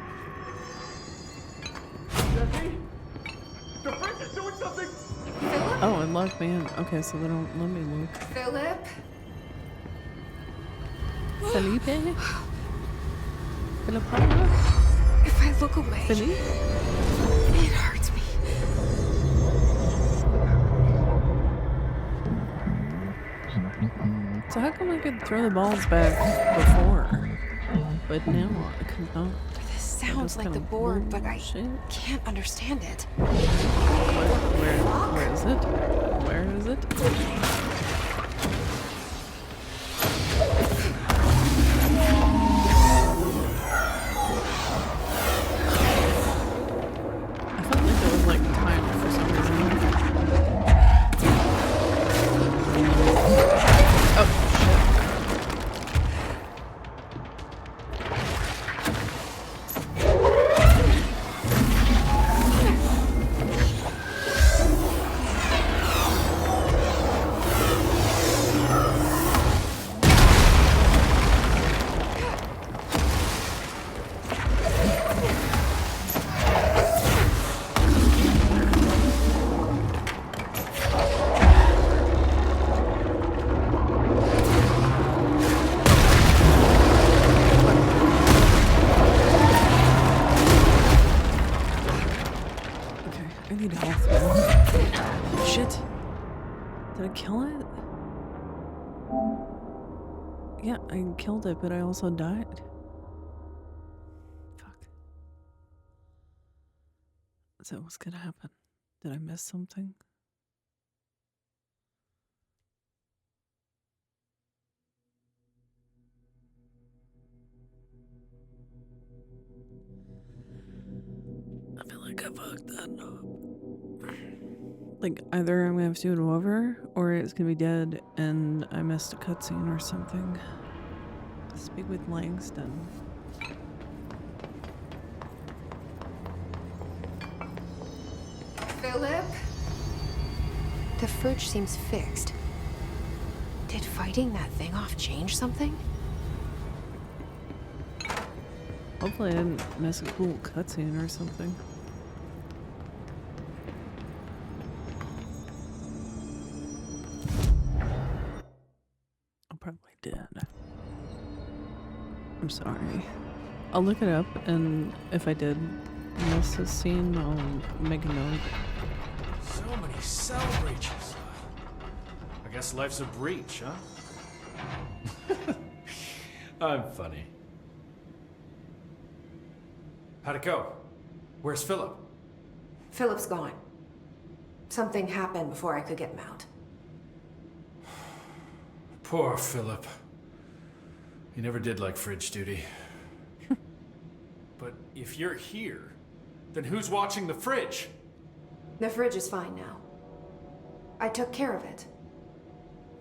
Jesse? The fridge is doing something! Oh, it locked me in. Okay, so they don't let me look. Philip? Felipe? Philip? If I look away, Philly? it hurts me. So how come I could throw the balls back before, but now I could not? This sounds like the board, but I can't understand it. Where is it? Where is it? I felt like it was like timed for some reason. Oh shit. I need health now. Shit. Did I kill it? Yeah, I killed it, but I also died. Fuck. Is that what's gonna happen? Did I miss something? I feel like I fucked that up. Like, either I'm gonna have to do it over, or it's gonna be dead and I missed a cutscene or something. Speak with Langston. Philip? The fridge seems fixed. Did fighting that thing off change something? Hopefully I didn't miss a cool cutscene or something. I probably did. I'm sorry. I'll look it up, and if I did miss a scene, I'll make a note. So many cell breaches. I guess life's a breach, huh? I'm funny. How'd it go? Where's Philip? Philip's gone. Something happened before I could get him out. Poor Philip. He never did like fridge duty. But if you're here, then who's watching the fridge? The fridge is fine now. I took care of it.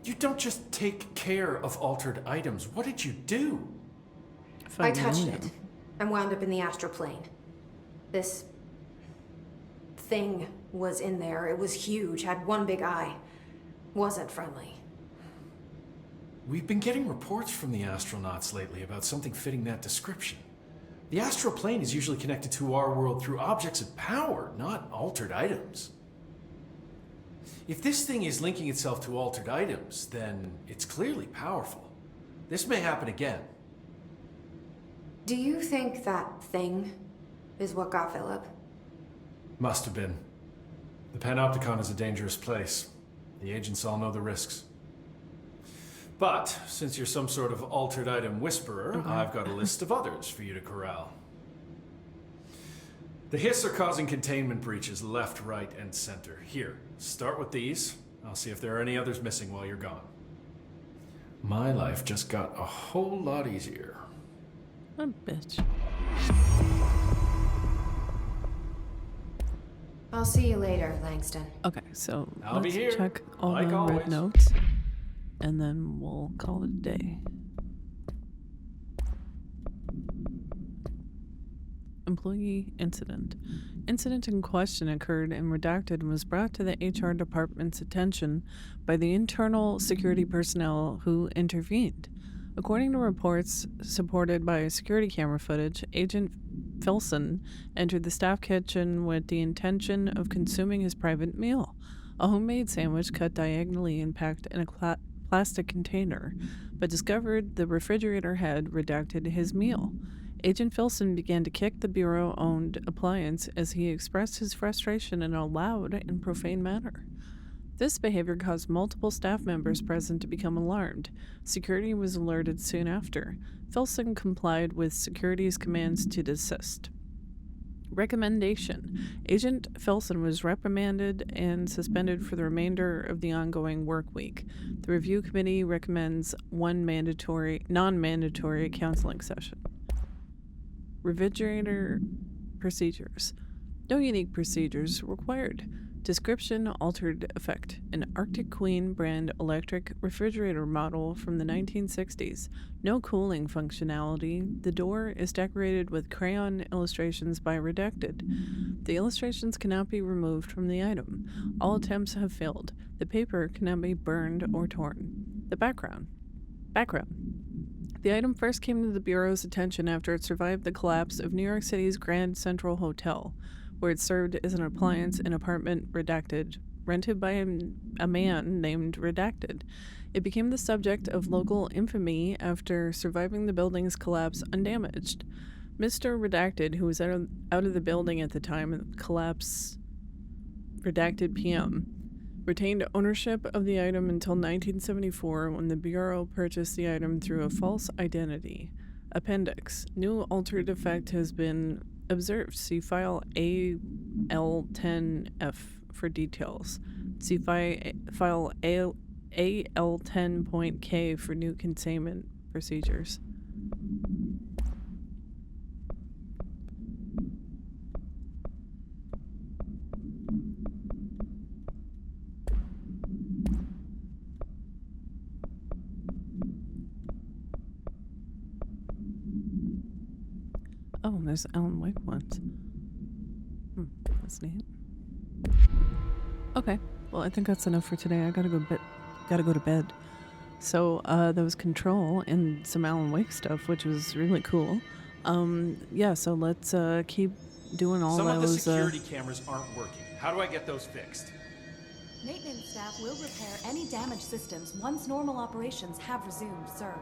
You don't just take care of altered items. What did you do? I touched it and wound up in the astral plane. This thing was in there. It was huge, had one big eye. Wasn't friendly. We've been getting reports from the astronauts lately about something fitting that description. The astral plane is usually connected to our world through objects of power, not altered items. If this thing is linking itself to altered items, then it's clearly powerful. This may happen again. Do you think that thing is what got Philip? Must have been. The Panopticon is a dangerous place. The agents all know the risks. But, since you're some sort of altered item whisperer, I've got a list of others for you to corral. The Hiss are causing containment breaches left, right, and center. Here, start with these. I'll see if there are any others missing while you're gone. My life just got a whole lot easier. A bitch. I'll see you later, Langston. Okay, so I'll be let's here, check all like the red always. notes, and then we'll call it a day. Employee incident. Incident in question occurred and redacted and was brought to the HR department's attention by the internal security personnel who intervened. According to reports supported by security camera footage, Agent Filson entered the staff kitchen with the intention of consuming his private meal, a homemade sandwich cut diagonally and packed in a plastic container, but discovered the refrigerator had redacted his meal. Agent Filson began to kick the Bureau-owned appliance as he expressed his frustration in a loud and profane manner. This behavior caused multiple staff members present to become alarmed. Security was alerted soon after. Filson complied with security's commands to desist. Recommendation. Agent Filson was reprimanded and suspended for the remainder of the ongoing work week. The review committee recommends one non-mandatory counseling session. Refrigerator procedures. No unique procedures required. Description: altered effect. An Arctic Queen brand electric refrigerator model from the 1960s. No cooling functionality. The door is decorated with crayon illustrations by Redacted. The illustrations cannot be removed from the item. All attempts have failed. The paper cannot be burned or torn. The background. The item first came to the Bureau's attention after it survived the collapse of New York City's Grand Central Hotel, where it served as an appliance in apartment Redacted, rented by a man named Redacted. It became the subject of local infamy after surviving the building's collapse undamaged. Mr. Redacted, who was out of the building at the time of the collapse, Redacted PM, retained ownership of the item until 1974 when the Bureau purchased the item through a false identity. Appendix. New altered effect has been observed. See file AL10F for details. See file AL10.K for new containment procedures. Oh, there's Alan Wake ones. That's neat. Okay, well, I think that's enough for today. I gotta go to bed. So there was Control and some Alan Wake stuff, which was really cool. Yeah, so let's keep doing all Some those. of the security cameras aren't working. How do I get those fixed? Maintenance staff will repair any damaged systems once normal operations have resumed, sir.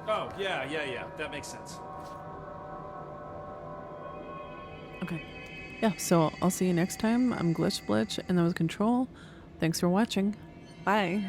Oh, yeah. That makes sense. Okay. Yeah, so I'll see you next time. I'm Blitch, and that was Control. Thanks for watching. Bye.